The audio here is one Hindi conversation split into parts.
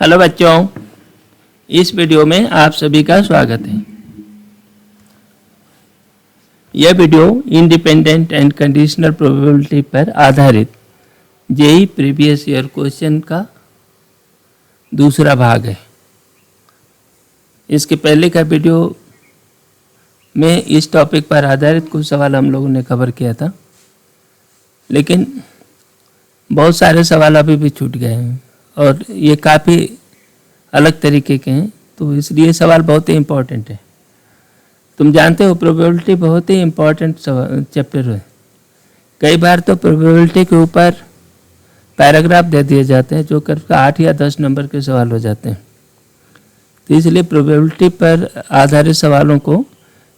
हेलो बच्चों, इस वीडियो में आप सभी का स्वागत है। यह video independent and conditional probability पर आधारित जेईई प्रीवियस ईयर क्वेश्चन का दूसरा भाग है। इसके पहले का वीडियो में इस टॉपिक पर आधारित कुछ सवाल हम लोगों ने कवर किया था, लेकिन बहुत सारे सवाल अभी भी छूट गए हैं और ये काफ़ी अलग तरीके के हैं, तो इसलिए सवाल बहुत ही इम्पोर्टेंट है। तुम जानते हो प्रोबेबिलिटी बहुत ही इम्पोर्टेंट चैप्टर है। कई बार तो प्रोबेबिलिटी के ऊपर पैराग्राफ दे दिए जाते हैं जो करीब 8 या 10 नंबर के सवाल हो जाते हैं। तो इसलिए प्रोबेबिलिटी पर आधारित सवालों को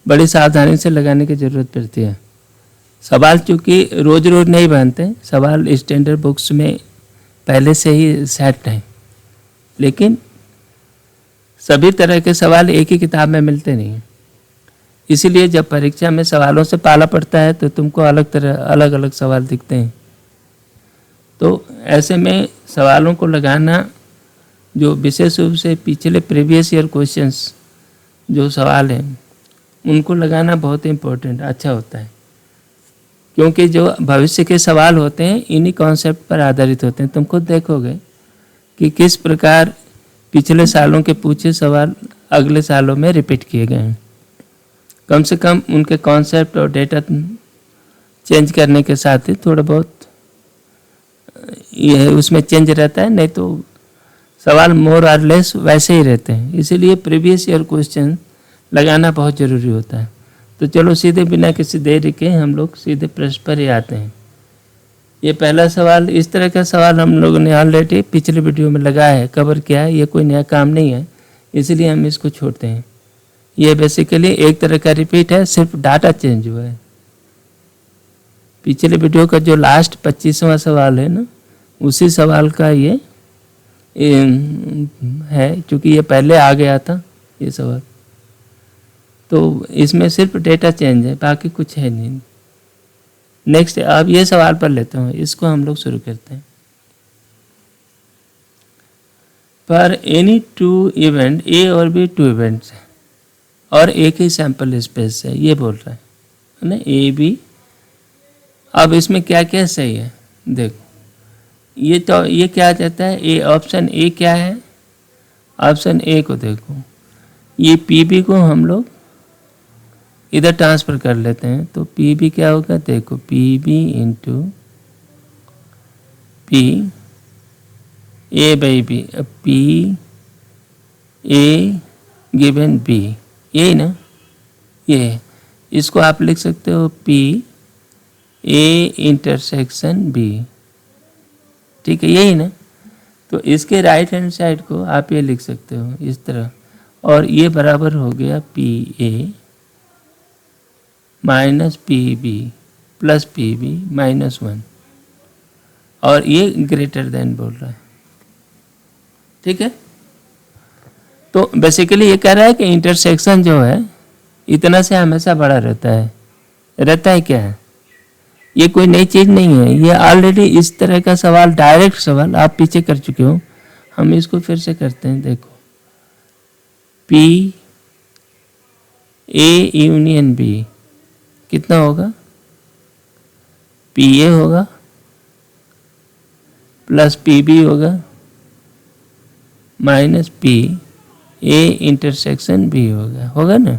बड़ी सावधानी से लगाने की ज़रूरत पड़ती है। सवाल चूँकि रोज़ रोज़ नहीं बनते, सवाल स्टैंडर्ड बुक्स में पहले से ही सेट हैं, लेकिन सभी तरह के सवाल एक ही किताब में मिलते नहीं हैं। इसीलिए जब परीक्षा में सवालों से पाला पड़ता है तो तुमको अलग अलग सवाल दिखते हैं। तो ऐसे में सवालों को लगाना, जो विशेष रूप से पिछले प्रीवियस ईयर क्वेश्चंस जो सवाल हैं उनको लगाना बहुत इम्पोर्टेंट अच्छा होता है, क्योंकि जो भविष्य के सवाल होते हैं इन्हीं कॉन्सेप्ट पर आधारित होते हैं। तुम खुद देखोगे कि किस प्रकार पिछले सालों के पूछे सवाल अगले सालों में रिपीट किए गए हैं। कम से कम उनके कॉन्सेप्ट और डेटा चेंज करने के साथ ही थोड़ा बहुत ये उसमें चेंज रहता है, नहीं तो सवाल मोर और लेस वैसे ही रहते हैं। इसीलिए प्रीवियस ईयर क्वेश्चन लगाना बहुत ज़रूरी होता है। तो चलो सीधे बिना किसी देरी के हम लोग सीधे प्रश्न पर ही आते हैं। ये पहला सवाल, इस तरह का सवाल हम लोगों ने ऑलरेडी पिछले वीडियो में लगाया है, कवर किया है। ये कोई नया काम नहीं है, इसलिए हम इसको छोड़ते हैं। ये बेसिकली एक तरह का रिपीट है, सिर्फ डाटा चेंज हुआ है। पिछले वीडियो का जो लास्ट 25वां सवाल है ना, उसी सवाल का ये है, क्योंकि ये पहले आ गया था ये सवाल, तो इसमें सिर्फ डेटा चेंज है, बाकी कुछ है नहीं। नेक्स्ट, अब ये सवाल पर लेते हैं, इसको हम लोग शुरू करते हैं। पर एनी टू इवेंट, ए और बी टू इवेंट्स है और एक ही सैंपल स्पेस है, ये बोल रहा है ना, ए बी। अब इसमें क्या क्या सही है देखो, ये तो ये क्या कहता है, ए ऑप्शन ए क्या है, ऑप्शन ए को देखो, ये पी बी को हम लोग इधर ट्रांसफ़र कर लेते हैं, तो पी बी क्या होगा, देखो P B into P A by B, P A given B, यही ना, ये इसको आप लिख सकते हो पी ए इंटरसेक्शन बी, ठीक है, यही ना। तो इसके राइट हैंड साइड को आप ये लिख सकते हो इस तरह, और ये बराबर हो गया P A minus P B plus P B minus 1, और ये ग्रेटर देन बोल रहा है, ठीक है। तो बेसिकली ये कह रहा है कि इंटरसेक्शन जो है इतना से हमेशा बड़ा रहता है क्या है, ये कोई नई चीज़ नहीं है। ये ऑलरेडी इस तरह का सवाल, डायरेक्ट सवाल आप पीछे कर चुके हो, हम इसको फिर से करते हैं। देखो पी ए यूनियन बी कितना होगा, पी ए होगा प्लस पी बी होगा minus P A intersection B होगा ना।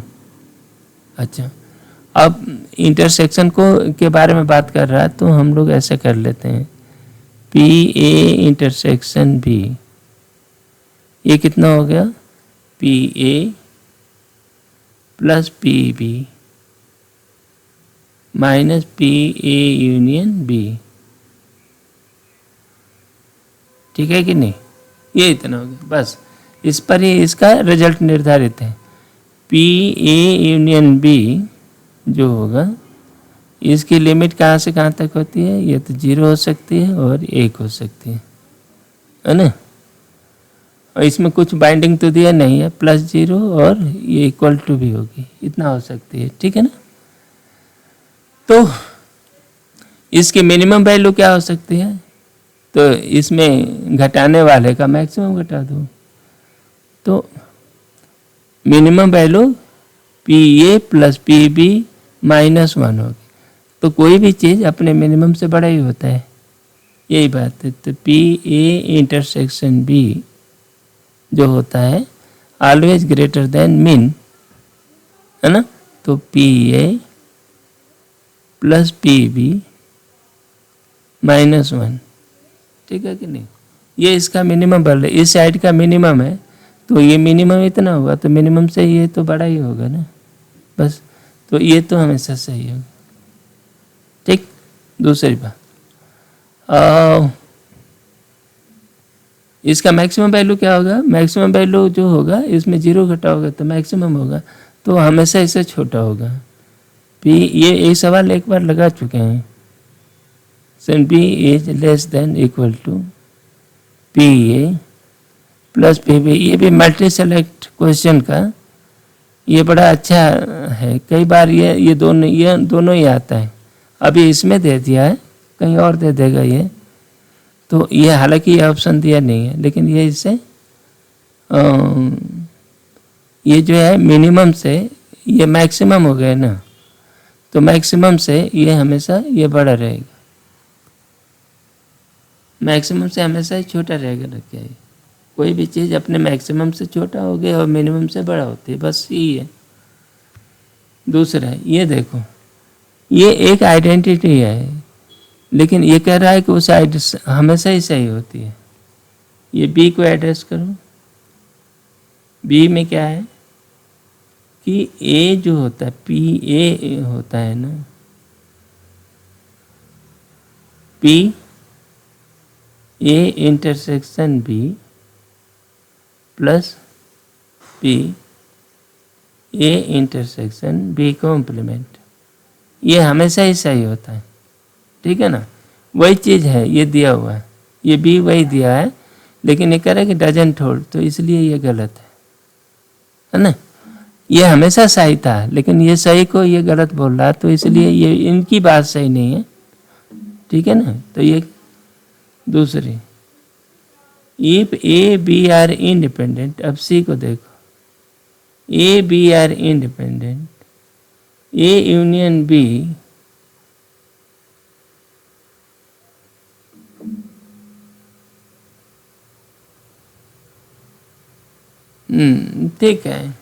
अच्छा, अब इंटरसेक्शन को के बारे में बात कर रहा है, तो हम लोग ऐसे कर लेते हैं, पी ए इंटरसेक्शन बी, ये कितना हो गया, P A plus P B minus P A union B, ठीक है कि नहीं, ये इतना हो गया। बस इस पर ही इसका रिजल्ट निर्धारित है। पी ए यूनियन बी जो होगा, इसकी लिमिट कहाँ से कहाँ तक होती है, ये तो 0 हो सकती है और 1 हो सकती है ना। और इसमें कुछ बाइंडिंग तो दिया नहीं है, +0 और ये इक्वल टू भी होगी, इतना हो सकती है, ठीक है ना। तो इसकी मिनिमम वैल्यू क्या हो सकती है, तो इसमें घटाने वाले का मैक्सिमम घटा दो, तो minimum value P A plus P B minus 1 होगी। तो कोई भी चीज़ अपने मिनिमम से बड़ा ही होता है, यही बात है। तो पी ए इंटरसेक्शन बी जो होता है ऑलवेज ग्रेटर देन मिन, है ना। तो P A plus P B minus 1, ठीक है कि नहीं। ये इसका मिनिमम वैल्यू, इस साइड का मिनिमम है, तो ये मिनिमम इतना होगा, तो मिनिमम से ये तो बड़ा ही होगा ना, बस। तो ये तो हमेशा सही होगा, ठीक। दूसरी बात, इसका मैक्सिमम वैल्यू क्या होगा? मैक्सिमम वैल्यू जो होगा इसमें 0 घटा होगा तो मैक्सिमम होगा, तो हमेशा इससे छोटा होगा। पी, ये सवाल एक बार लगा चुके हैं। सेन B is less than equal to P A plus P B. ये भी मल्टी सेलेक्ट क्वेश्चन का ये बड़ा अच्छा है, कई बार ये दोनों ही आता है। अभी इसमें दे दिया है, कहीं और दे देगा ये, तो ये हालांकि ये ऑप्शन दिया नहीं है, लेकिन ये इससे ये जो है मिनिमम से ये मैक्सिमम हो गया ना, तो मैक्सिमम से ये हमेशा ये बड़ा रहेगा, मैक्सिमम से हमेशा ही छोटा रहेगा ना। क्या है, कोई भी चीज़ अपने मैक्सिमम से छोटा हो गया और मिनिमम से बड़ा होती है, बस यही है। दूसरा ये देखो, ये एक आइडेंटिटी है, लेकिन ये कह रहा है कि उस साइड हमेशा ही सही होती है। ये बी को एड्रेस करो, बी में क्या है कि ए जो होता है पी ए होता है ना, P A intersection B plus P A intersection B complement, ये हमेशा ही सही होता है, ठीक है ना। वही चीज़ है, ये दिया हुआ है, ये बी वही दिया है, लेकिन ये कह रहा है कि डजंट होल्ड, तो इसलिए ये गलत है ना। ये हमेशा सही था, लेकिन ये सही को ये गलत बोल रहा है, तो इसलिए ये इनकी बात सही नहीं है, ठीक है ना। तो ये दूसरी, if A B are independent, अब सी को देखो, A B are independent, A union B ठीक है।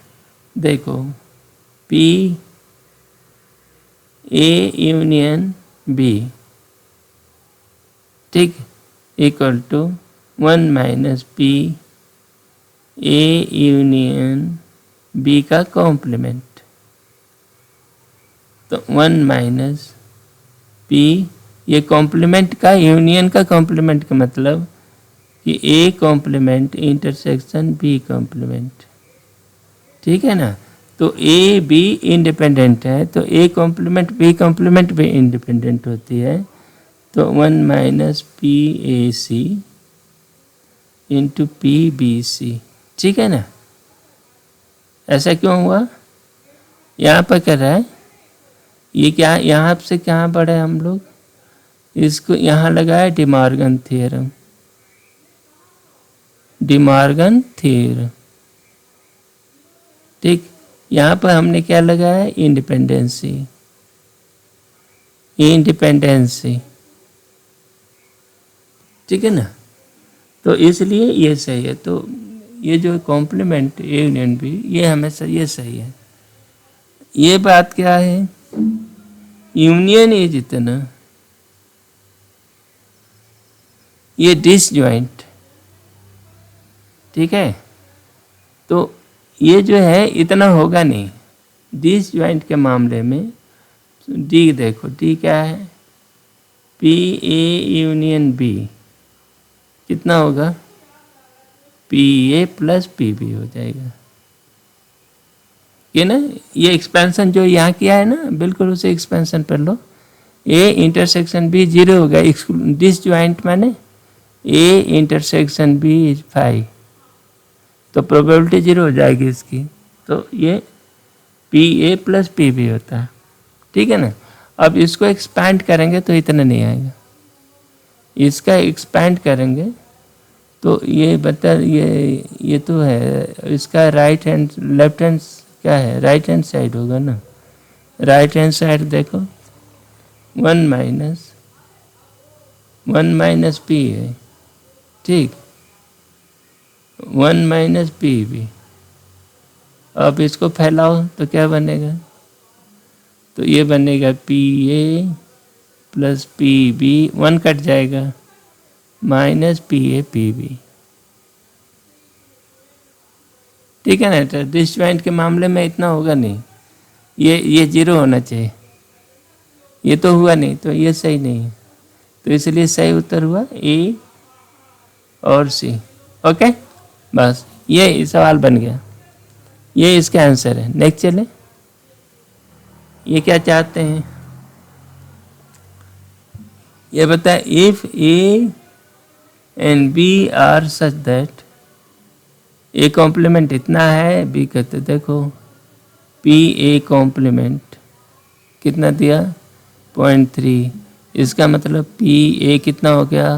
देखो पी ए यूनियन बी, ठीक, equal to 1 minus P A union B का कॉम्प्लीमेंट, तो 1 माइनस पी, ये कॉम्प्लीमेंट का, यूनियन का कॉम्प्लीमेंट का मतलब कि A complement intersection B complement, ठीक है ना। तो ए बी इंडिपेंडेंट है, तो ए कॉम्प्लीमेंट बी कॉम्प्लीमेंट भी इंडिपेंडेंट होती है, तो 1 minus P A C into P B C, ठीक है ना। ऐसा क्यों हुआ? यहाँ पर क्या रहा है, ये क्या यहाँ से कहाँ पढ़े हम लोग, इसको यहाँ लगाया डिमॉर्गन थ्योरम, डिमॉर्गन थ्योरम, ठीक। यहाँ पर हमने क्या लगाया, इंडिपेंडेंसी, इंडिपेंडेंसी, ठीक है ना। तो इसलिए ये सही है। तो ये जो कॉम्प्लीमेंट ए यूनियन बी, ये हमेशा ये सही है। ये बात क्या है, यूनियन इज इतना, ये डिसजॉइंट, ठीक है। तो ये जो है इतना होगा नहीं डिसजॉइंट के मामले में। डी देखो, डी क्या है, पी ए यूनियन बी कितना होगा, P A plus P B हो जाएगा, ये ना। ये एक्सपेंशन जो यहाँ किया है ना, बिल्कुल उसे एक्सपेंशन पर लो। ए इंटरसेक्शन बी 0 हो गया, डिसजॉइंट माने ए इंटरसेक्शन बी इज 5, तो प्रोबेबिलिटी 0 हो जाएगी इसकी। तो ये P A plus P B होता है, ठीक है ना। अब इसको एक्सपैंड करेंगे तो इतना नहीं आएगा, इसका एक्सपैंड करेंगे तो ये बता, ये तो है, इसका राइट हैंड लेफ्ट हैंड क्या है, राइट हैंड साइड होगा ना। राइट हैंड साइड देखो 1 माइनस पी है, ठीक, 1 माइनस पी भी। अब इसको फैलाओ तो क्या बनेगा, तो ये बनेगा P A plus P B, 1 cut जाएगा, minus P A P B. ठीक है ना। तो डिस्जॉइंट के मामले में इतना होगा नहीं, ये 0 होना चाहिए, ये तो हुआ नहीं, तो ये सही नहीं है, तो इसलिए सही उत्तर हुआ ए और सी। ओके, बस ये सवाल बन गया, ये इसका आंसर है। नेक्स्ट चले, ये क्या चाहते हैं, ये बता, if A and B are such that, A complement इतना है, बी कहते देखो पी ए कॉम्प्लीमेंट कितना दिया 0.3, इसका मतलब पी ए कितना हो गया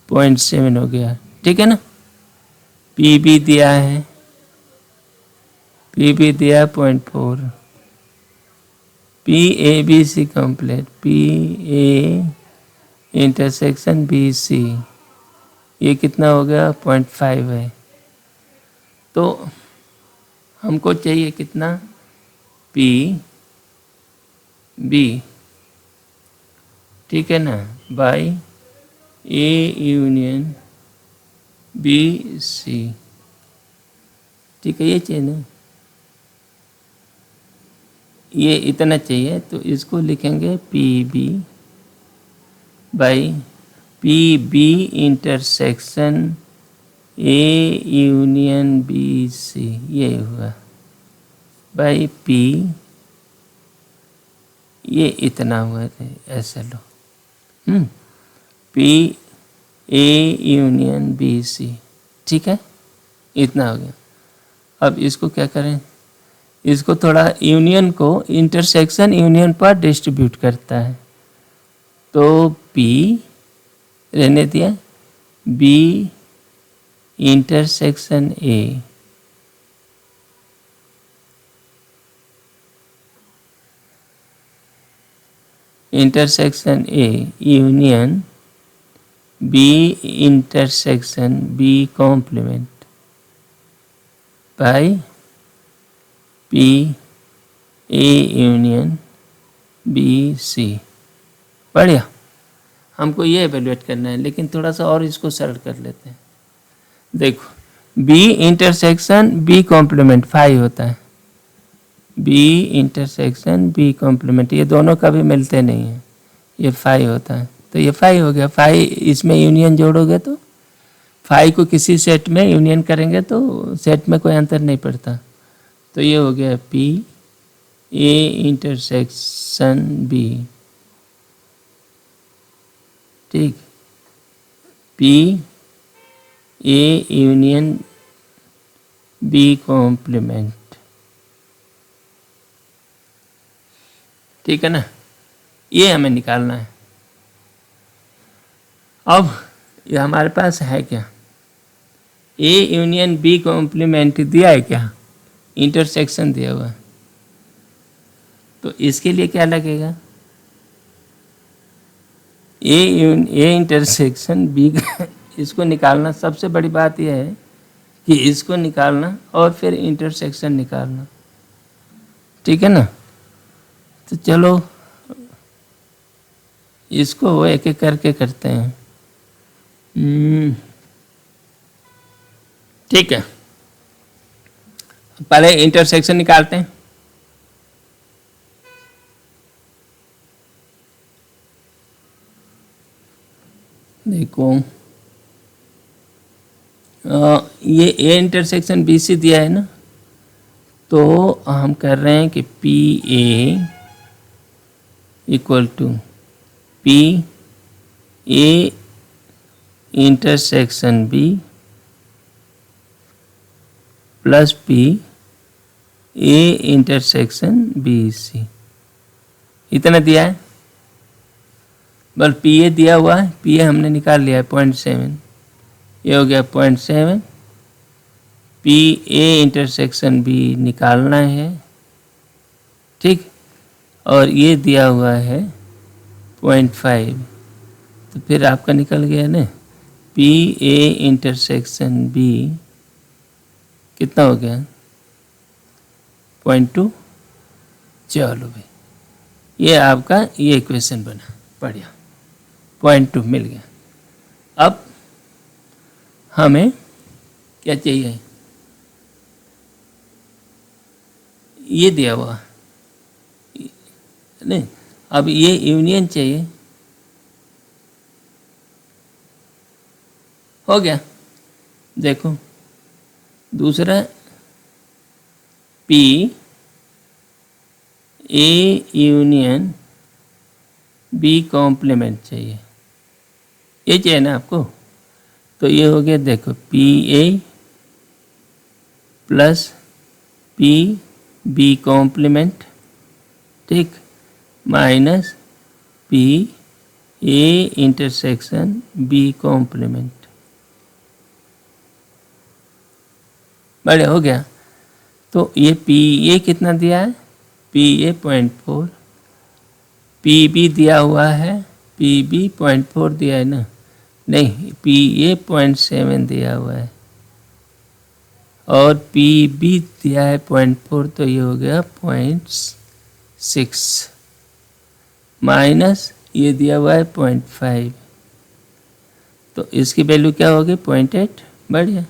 0.7 हो गया, ठीक है ना। पी बी दिया है, पी बी दिया 0.4, P A B C complete, P A intersection B C, ये कितना हो गया 0.5 है। तो हमको चाहिए कितना, पी बी, ठीक है ना, by A union B C, ठीक है, ये चाहिए ना, ये इतना चाहिए, तो इसको लिखेंगे P B by P B intersection A union B C, ये हुआ बाई पी, ये इतना हुआ थे, ऐसा लो, P A union B C, ठीक है, इतना हो गया। अब इसको क्या करें, इसको थोड़ा यूनियन को इंटरसेक्शन यूनियन पर डिस्ट्रीब्यूट करता है, तो पी रहने दिया, B intersection A, intersection A union B intersection B complement by P A union B C. बढ़िया, हमको ये एवेल्युएट करना है, लेकिन थोड़ा सा और इसको सरल कर लेते हैं। देखो बी इंटरसेक्शन बी कॉम्प्लीमेंट 5 होता है, बी इंटरसेक्शन बी कॉम्प्लीमेंट, ये दोनों कभी मिलते नहीं हैं, ये 5 होता है, तो ये 5 हो गया। 5 इसमें यूनियन जोड़ोगे तो 5 को किसी सेट में यूनियन करेंगे तो सेट में कोई अंतर नहीं पड़ता, तो ये हो गया पी ए इंटरसेक्शन बी, ठीक, P A union B complement, ठीक है ना, ये हमें निकालना है। अब ये हमारे पास है क्या, ए यूनियन बी कॉम्प्लीमेंट दिया है क्या, इंटरसेक्शन दिया हुआ, तो इसके लिए क्या लगेगा, ए इंटरसेक्शन बी, इसको निकालना। सबसे बड़ी बात यह है कि इसको निकालना और फिर इंटरसेक्शन निकालना, ठीक है ना। तो चलो इसको एक एक करके करते हैं, ठीक है। पहले इंटरसेक्शन निकालते हैं, देखो ये ए इंटरसेक्शन बी सी दिया है ना, तो हम कर रहे हैं कि P A equal to P A intersection B plus P A intersection B C, इतना दिया है। बस पी ए दिया हुआ है, पी ए हमने निकाल लिया है 0.7, ये हो गया 0.7, पी ए इंटरसेक्शन बी निकालना है, ठीक, और ये दिया हुआ है 0.5, तो फिर आपका निकल गया ना पी ए इंटरसेक्शन बी कितना हो गया 0.2। चलो भाई ये आपका ये इक्वेशन बना, बढ़िया, 0.2 मिल गया। अब हमें क्या चाहिए, ये दिया हुआ नहीं, अब ये यूनियन चाहिए, हो गया। देखो दूसरा P A union B complement चाहिए, ये चाहिए ना आपको, तो ये हो गया, देखो P A plus P B complement, ठीक, minus P A intersection B complement, बड़े हो गया। तो ये पी ए कितना दिया है, पी ए 0.4, पी बी दिया हुआ है, पी बी 0.4 दिया है ना, नहीं पी ए 0.7 दिया हुआ है और पी बी दिया है 0.4, तो ये हो गया 0.6 माइनस ये दिया हुआ है 0.5, तो इसकी वैल्यू क्या होगी 0.8, बढ़िया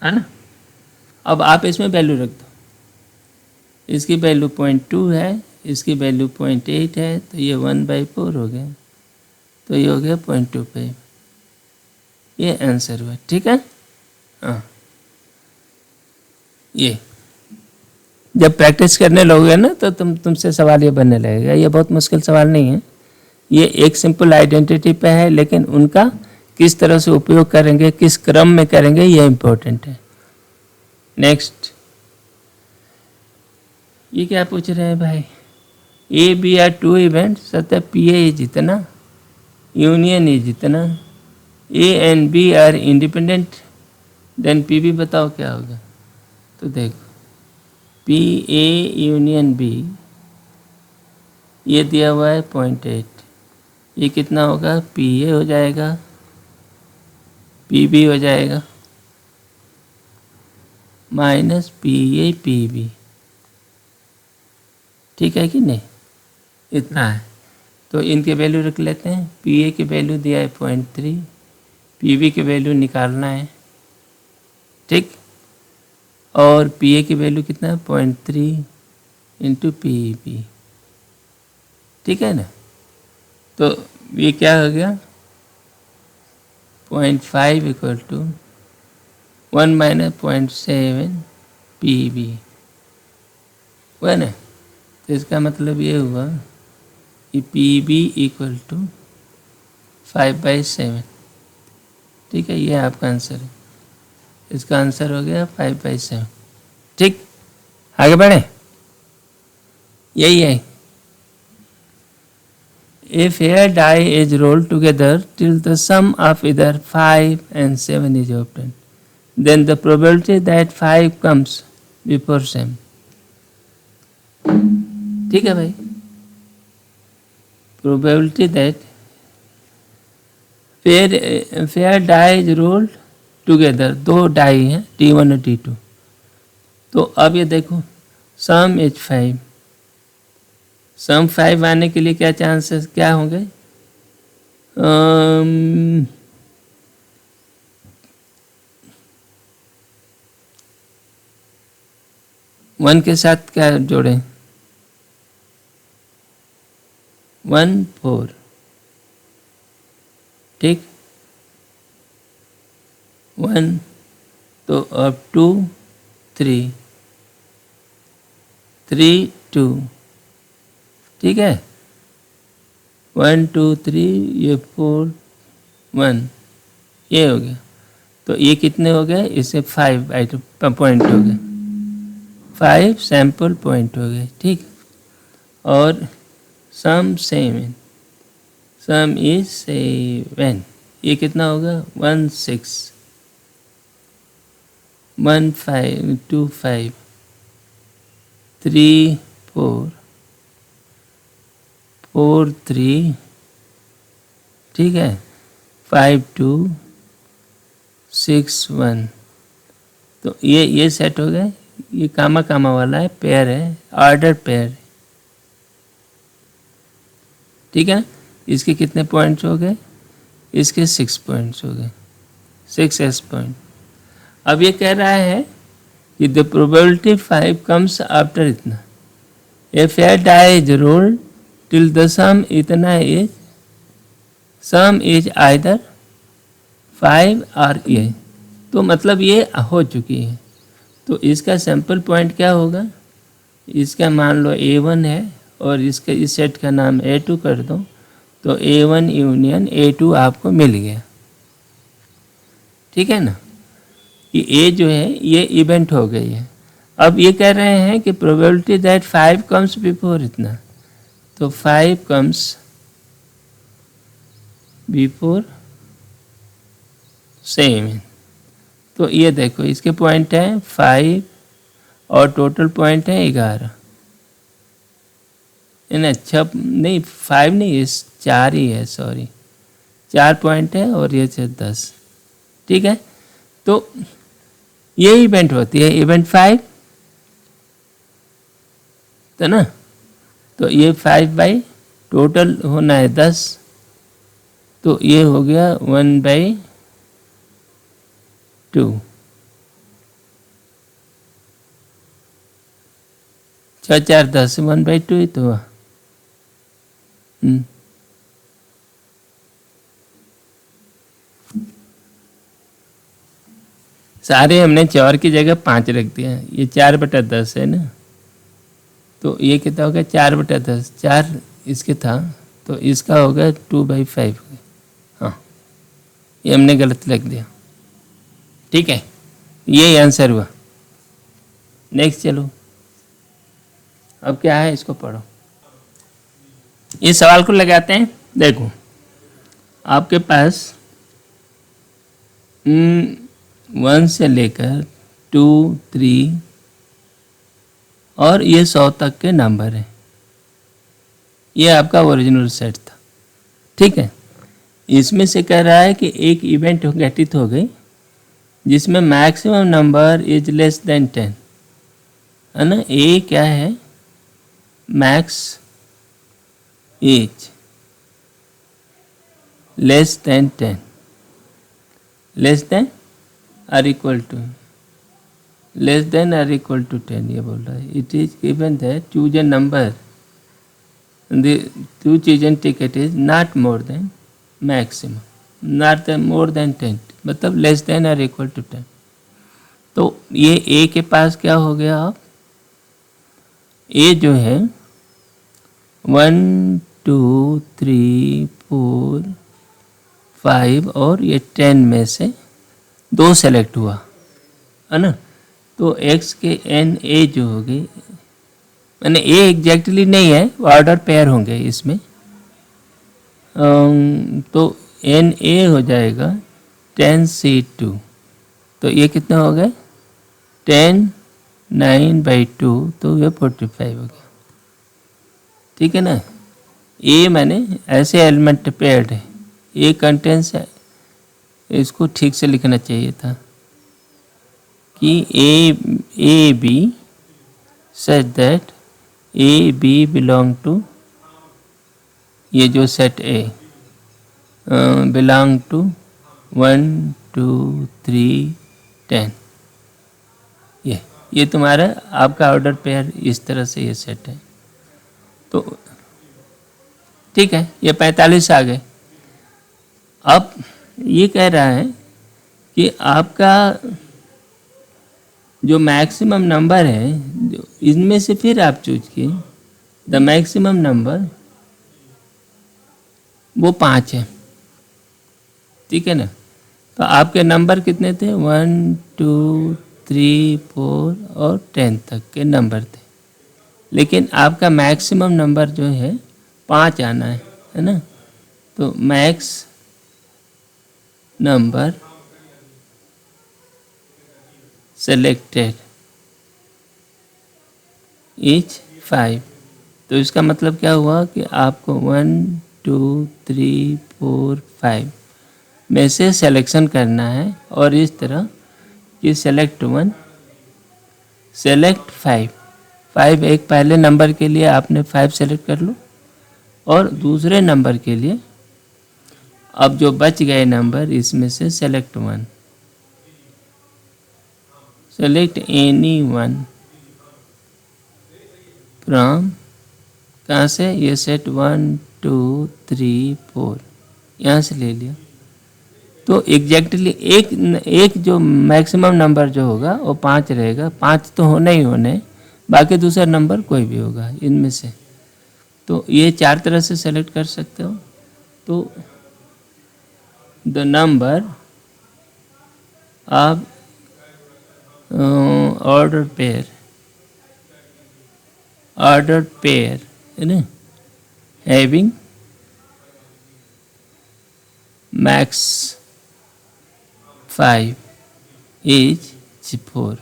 है ना। अब आप इसमें वैल्यू रख दो, इसकी वैल्यू 0.2 है, इसकी वैल्यू 0.8 है, तो ये 1/4 हो गया, तो ये हो गया 0.25, ये आंसर हुआ, ठीक है। हाँ ये जब प्रैक्टिस करने लगोगे ना तो तुमसे सवाल ये बनने लगेगा, ये बहुत मुश्किल सवाल नहीं है, ये एक सिंपल आइडेंटिटी पे है, लेकिन उनका किस तरह से उपयोग करेंगे, किस क्रम में करेंगे, ये इम्पोर्टेंट है। नेक्स्ट, ये क्या पूछ रहे हैं भाई, A B are two event, सत्य पी ए जितना, यूनियन इज जितना, A and B are independent, then P B बताओ क्या होगा। तो देखो पी ए यूनियन बी ये दिया हुआ है 0.8, ये कितना होगा, पी ए हो जाएगा, पी बी हो जाएगा, minus P A P B, ठीक है कि नहीं, इतना है। तो इनके वैल्यू रख लेते हैं, पी ए की वैल्यू दिया है 0.3, पी बी की वैल्यू निकालना है, ठीक, और पी ए की वैल्यू कितना है 0.3 इंटू पी बी, ठीक है ना। तो ये क्या हो गया 0.5 equal to 1 minus 0.7 P B हुआ ना। तो इसका मतलब ये हुआ कि पी बी इक्वल टू 5/7, ठीक है, ये आपका आंसर है, इसका आंसर हो गया 5/7, ठीक। आगे बढ़े, यही है। If hair dye is rolled together till the sum of either 5 and 7 is obtained, then the probability that 5 comes before 7, ठीक है भाई, probability that fair dye is rolled together, दो डाई हैं T1 और T2, तो अब ये देखो सम इज 5, सम 5 आने के लिए क्या चांसेस क्या होंगे, 1 के साथ क्या जोड़ें, 1 4, ठीक, 1, तो अब 2 3 3 2, ठीक है, 1 2 3, ये 4 1, ये हो गया। तो ये कितने हो गए, इससे 5 आइटम पॉइंट हो गए, 5 सैंपल पॉइंट हो गए, ठीक। और सम 7, सम इज 7, ये कितना होगा 16 15 25 3 4 4 3 ठीक है 5 2 6 1। तो ये सेट हो गए। ये कामा कामा वाला है, पेयर है, ऑर्डर पेयर। ठीक है ना। इसके कितने पॉइंट्स हो गए? इसके 6 पॉइंट्स हो गए, 6 एस पॉइंट। अब ये कह रहा है कि द प्रोबेबिलिटी 5 कम्स आफ्टर इतना। A fair die is rolled till the sum इतना इज सम इज आइदर 5 और ये। तो मतलब ये हो चुकी है। तो इसका सैंपल पॉइंट क्या होगा? इसका मान लो A1 है और इसका इस सेट का नाम A2 कर दो, तो A1 यूनियन A2 आपको मिल गया। ठीक है ना। कि A जो है ये इवेंट हो गई है। अब ये कह रहे हैं कि प्रोबेबिलिटी दैट 5 कम्स बिफोर इतना, तो 5 कम्स बिफोर सेम। तो ये देखो इसके पॉइंट है 5 और टोटल पॉइंट है 11। अच्छा नहीं 5 नहीं, इस 4 ही है, सॉरी 4 पॉइंट है और ये 10। ठीक है। तो ये इवेंट होती है इवेंट 5, तो ना। तो ये 5 बाई टोटल होना है 10, तो ये हो गया 1/2। 6 4 10 1/2 ही तो हुआ। सारे हमने 4 की जगह 5 रख दिया। ये 4/10 है ना। तो ये कितना हो गया 4/10, 4 इसके था, तो इसका हो गया 2/5। हाँ, ये हमने गलत लिख दिया। ठीक है, ये आंसर हुआ। नेक्स्ट चलो, अब क्या है इसको पढ़ो। इस सवाल को लगाते हैं। देखो आपके पास 1 से लेकर 2 3 और ये 100 तक के नंबर हैं। ये आपका ओरिजिनल सेट था। ठीक है। इसमें से कह रहा है कि एक इवेंट घटित हो गई जिसमें maximum number is less than 10, है ना। ए क्या है? Max is less than 10, less than or equal to, less than or equal to 10 ये बोल रहा है। It is given that choose a number, the to chosen ticket is not more than maximum, not than more than 10, मतलब लेस देन और इक्वल टू 10। तो ये ए के पास क्या हो गया? अब ए जो है 1 2 3 4 5 और ये 10 में से 2 सेलेक्ट हुआ, है ना। तो एक्स के एन ए जो हो गई, मैंने ए एग्जैक्टली नहीं है, ऑर्डर पेयर होंगे इसमें। तो एन ए हो जाएगा 10C2। तो ये कितना हो गया 10 9/2, तो ये 45 हो गया। ठीक है ना। ए मैंने ऐसे एलिमेंट पेयर्ड है, ए कंटेंस है, इसको ठीक से लिखना चाहिए था कि A B such that A B belong to, ये जो सेट ए बिलोंग टू 1 2 3 10। ये तुम्हारा आपका ऑर्डर पेयर इस तरह से ये सेट है। तो ठीक है, ये 45 आ गए। अब ये कह रहा है कि आपका जो मैक्सिमम नंबर है, जो इनमें से फिर आप चूज किए, द मैक्सिमम नंबर वो 5 है। ठीक है ना। तो आपके नंबर कितने थे? 1 2 3 4 और 10 तक के नंबर थे, लेकिन आपका मैक्सिमम नंबर जो है 5 आना है ना। तो मैक्स number selected is 5। तो इसका मतलब क्या हुआ कि आपको 1 2 3 4 5 में से सिलेक्शन करना है, और इस तरह कि सेलेक्ट 1 सेलेक्ट 5 एक पहले नंबर के लिए आपने 5 सेलेक्ट कर लो, और दूसरे नंबर के लिए अब जो बच गए नंबर इसमें से सेलेक्ट 1, सेलेक्ट एनी 1 फ्रॉम, कहाँ से, ये सेट 1 2 3 4 यहाँ से ले लिया। तो एग्जैक्टली एक जो मैक्सिमम नंबर जो होगा वो 5 रहेगा। 5 तो होने ही होने, बाकी दूसरा नंबर कोई भी होगा इनमें से। तो ये 4 तरह से सेलेक्ट कर सकते हो। तो the number of order pair है ना, हैविंग मैक्स 5 इज 4।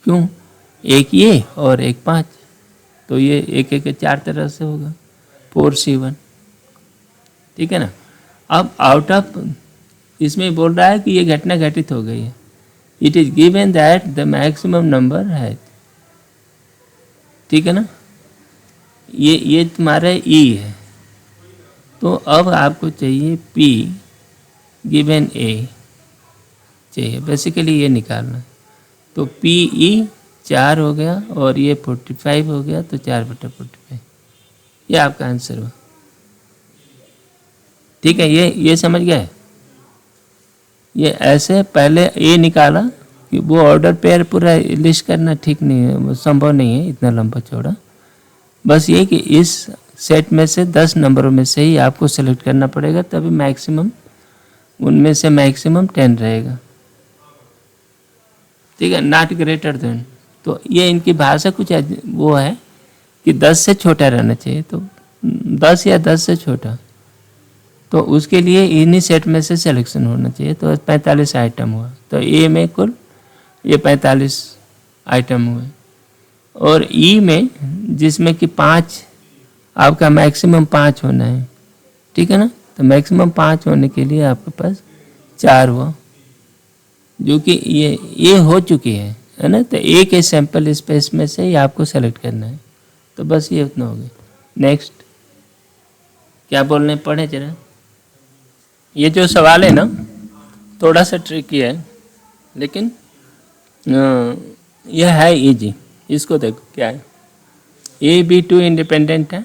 क्यों? एक ये और एक 5, तो ये एक 4 तरह से होगा, 4 C1। ठीक है ना। अब आउट ऑफ, इसमें बोल रहा है कि ये घटना घटित हो गई है। It is given that the maximum number है, ठीक है ना। ये तुम्हारा ई है। तो अब आपको चाहिए पी गिवन ए चाहिए, बेसिकली ये निकालना। तो पी ई 4 हो गया और ये 45 हो गया, तो 4/45 ये आपका आंसर हुआ। ठीक है, ये समझ गए। ये ऐसे पहले ए निकाला कि वो ऑर्डर पेयर पूरा लिस्ट करना ठीक नहीं है, वो संभव नहीं है इतना लंबा चौड़ा। बस ये कि इस सेट में से 10 नंबरों में से ही आपको सेलेक्ट करना पड़ेगा, तभी मैक्सिमम, उनमें से मैक्सिमम 10 रहेगा। ठीक है, नॉट ग्रेटर देन। तो ये इनकी भाषा कुछ वो है कि 10 से छोटा रहना चाहिए, तो 10 या 10 से छोटा, तो उसके लिए इन्हीं सेट में से सिलेक्शन होना चाहिए। तो 45 आइटम हुआ, तो ए में कुल ये 45 आइटम हुए। और ई में जिसमें कि 5 आपका मैक्सिमम 5 होना है, ठीक है ना। तो मैक्सिमम 5 होने के लिए आपके पास 4 हुआ, जो कि ये हो चुकी है ना। तो एक ही सैंपल स्पेस में से ही आपको सेलेक्ट करना है। तो बस ये उतना हो गया। नेक्स्ट क्या बोलने पड़े जरा। ये जो सवाल है ना थोड़ा सा ट्रिकी है, लेकिन यह है इजी। इसको देखो क्या है, ए बी 2 इंडिपेंडेंट है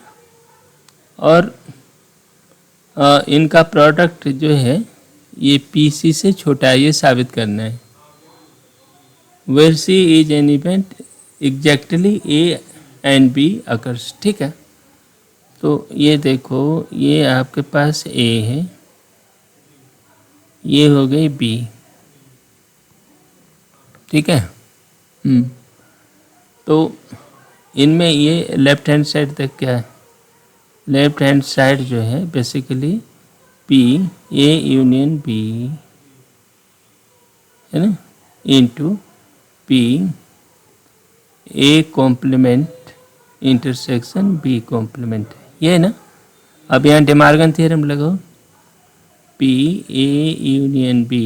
और इनका प्रोडक्ट जो है ये पी सी से छोटा है, ये साबित करना है। Where C is an event exactly A and B occurs. ठीक है, तो ये देखो, ये आपके पास ए है, ये हो गई बी, ठीक है। तो इनमें ये लेफ्ट हैंड साइड तक क्या है, लेफ्ट हैंड साइड जो है basically P A union B है ना, into P A complement intersection B complement है, ये है ना। अब यहाँ डिमार्गन थ्योरम लगाओ, पी ए यूनियन बी,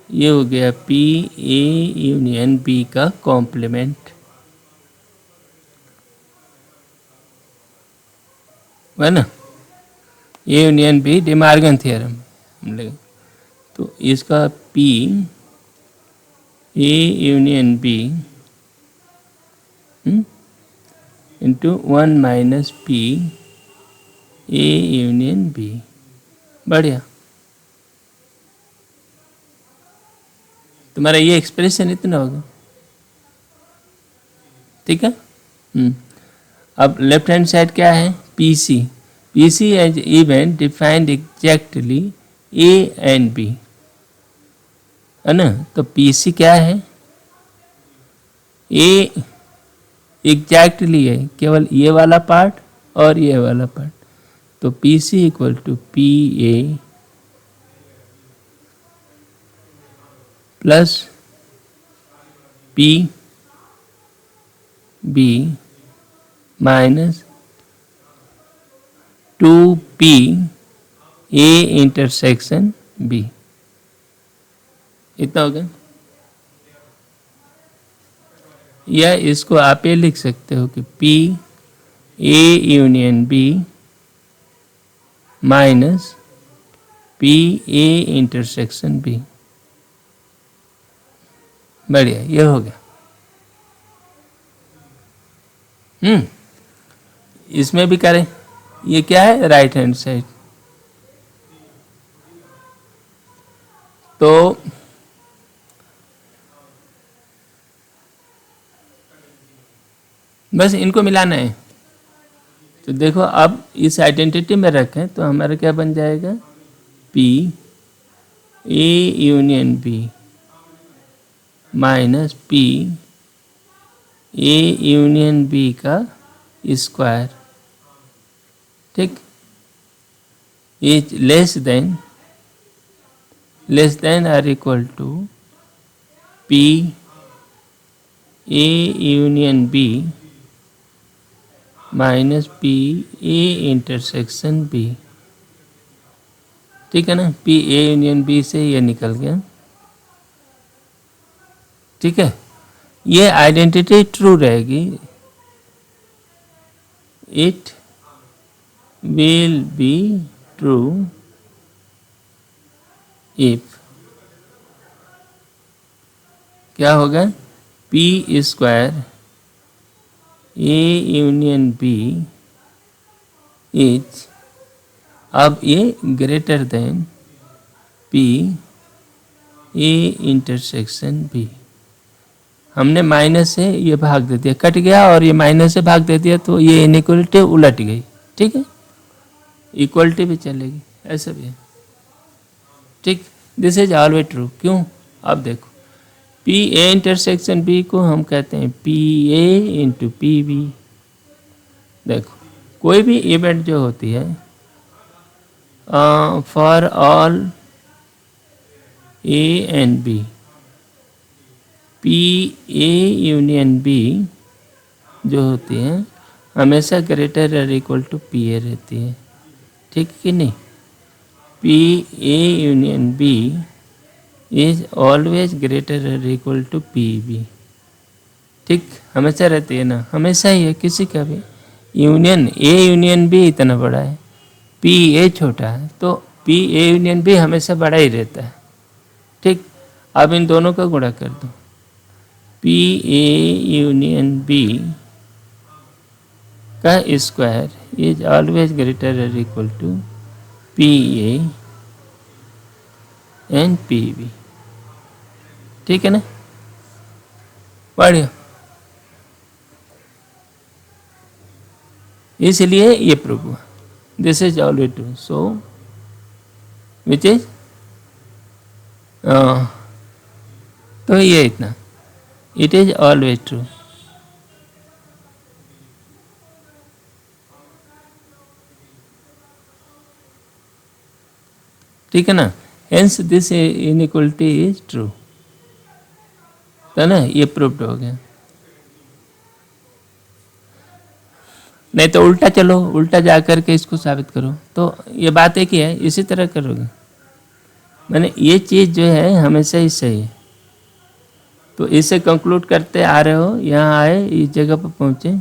ये हो गया पी ए यूनियन बी का कॉम्प्लीमेंट, है ना। A union B De Morgan theorem हम लगे। तो इसका P A union B into 1 minus P A union B, बढ़िया। तुम्हारा ये एक्सप्रेशन इतना होगा, ठीक है। अब लेफ्ट हैंड साइड क्या है, P C, P C as event defined exactly A and B, है ना। तो पी सी क्या है, ए एग्जैक्टली है, केवल ये वाला पार्ट और ये वाला पार्ट। तो P C equal to P A plus P B minus 2p A intersection B, इतना हो गया। या इसको आप ये लिख सकते हो कि P A union B minus P A intersection B. बढ़िया, ये हो गया। इसमें भी करें। ये क्या है, राइट हैंड साइड। तो बस इनको मिलाना है। तो देखो अब इस आइडेंटिटी में रखें तो हमारा क्या बन जाएगा, P A union B minus P A union B का स्क्वायर, ठीक, is less than or equal to P A union B minus P A intersection B. ठीक है ना, पी ए यूनियन बी से ये निकल गया। ठीक है, ये आइडेंटिटी ट्रू रहेगी। It will be true if क्या होगा, P square A union B is, अब ये greater than P A intersection B. हमने माइनस से ये भाग दे दिया, कट गया, और ये माइनस से भाग दे दिया तो ये इनइक्वलिटी उलट गई। ठीक है, इक्वलिटी भी चलेगी, ऐसा भी है। ठीक, दिस इज ऑलवेज ट्रू। क्यों, अब देखो पी ए इंटरसेक्शन बी को हम कहते हैं P A into P B. देखो कोई भी इवेंट जो होती है, for all A and B, P A union B जो होती है हमेशा ग्रेटर और इक्वल टू पी ए रहती है। ठीक कि नहीं, P A union B is always greater और इक्वल टू पी बी। ठीक, हमेशा रहती है ना, हमेशा ही है, किसी का भी यूनियन ए यूनियन बी इतना बड़ा है, पी ए छोटा है, तो पी ए यूनियन बी हमेशा बड़ा ही रहता है। ठीक, अब इन दोनों का गुणा कर दो, पी ए यूनियन बी का स्क्वायर इज ऑलवेज ग्रेटर और equal to P A and P B. ठीक है ना, बढ़िया। इसलिए ये प्रूव हुआ, this is always true, so which is, तो ये इतना, इट इज ऑलवेज ट्रू। ठीक है ना, hence this inequality is true, तो ना ये प्रूव्ड हो गया। नहीं तो उल्टा चलो, उल्टा जा करके इसको साबित करो, तो ये बात एक ही है, इसी तरह करोगे। मैंने ये चीज़ जो है हमेशा ही सही है, तो इसे कंक्लूड करते आ रहे हो, यहाँ आए, इस जगह पर पहुँचे,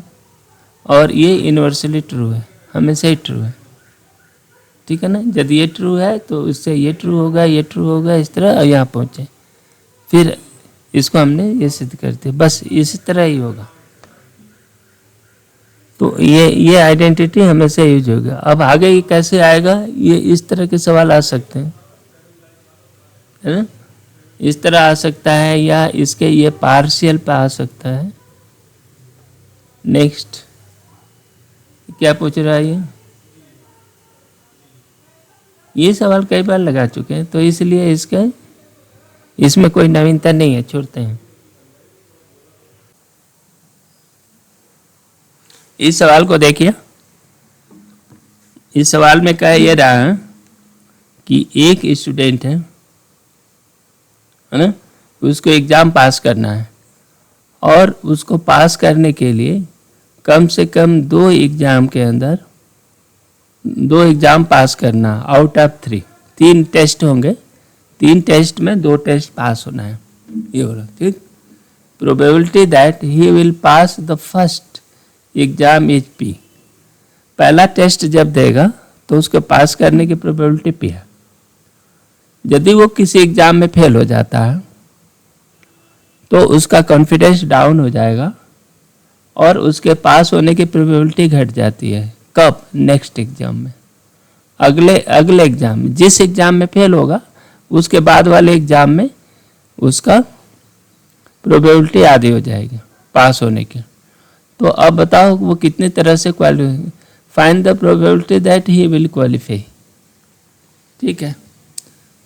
और ये यूनिवर्सली ट्रू है, हमेशा ही ट्रू है। ठीक है ना, यदि ये ट्रू है तो इससे ये ट्रू होगा, ये ट्रू होगा, इस तरह यहाँ पहुँचे, फिर इसको हमने ये सिद्ध कर दिया, बस इसी तरह ही होगा। तो ये आइडेंटिटी हमेशा यूज होगा। अब आगे ये कैसे आएगा, ये इस तरह के सवाल आ सकते हैं, है ना, इस तरह आ सकता है, या इसके ये पार्शियल पे आ सकता है। नेक्स्ट क्या पूछ रहा है, ये सवाल कई बार लगा चुके हैं, तो इसलिए इसमें कोई नवीनता नहीं है, छोड़ते हैं। इस सवाल को देखिए, इस सवाल में कह ये रहा है कि एक स्टूडेंट है ना, उसको एग्ज़ाम पास करना है, और उसको पास करने के लिए कम से कम 2 एग्ज़ाम के अंदर 2 एग्ज़ाम पास करना आउट ऑफ 3। 3 टेस्ट होंगे, 3 टेस्ट में 2 टेस्ट पास होना है, ये हो रहा। ठीक, probability that he will pass the first exam is P. पहला टेस्ट जब देगा तो उसको पास करने की प्रोबेबिलिटी पी है। यदि वो किसी एग्जाम में फेल हो जाता है तो उसका कॉन्फिडेंस डाउन हो जाएगा और उसके पास होने की प्रोबेबिलिटी घट जाती है। कब? नेक्स्ट एग्जाम में, अगले एग्जाम में। जिस एग्जाम में फेल होगा उसके बाद वाले एग्जाम में उसका प्रोबेबिलिटी आधी हो जाएगी पास होने की। तो अब बताओ वो कितनी तरह से qualify, find the probability that he will qualify. ठीक है,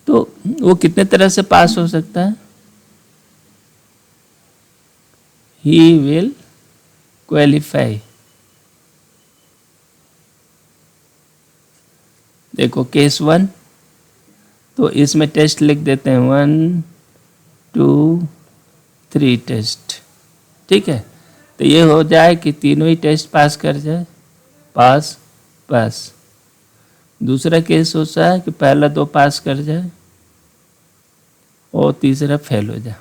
तो वो कितने तरह से पास हो सकता है? He will qualify. देखो केस 1, तो इसमें टेस्ट लिख देते हैं 1 2 3 टेस्ट। ठीक है, तो ये हो जाए कि तीनों ही टेस्ट पास कर जाए, पास पास। दूसरा केस होता है कि पहला 2 पास कर जाए और तीसरा फेल हो जाए।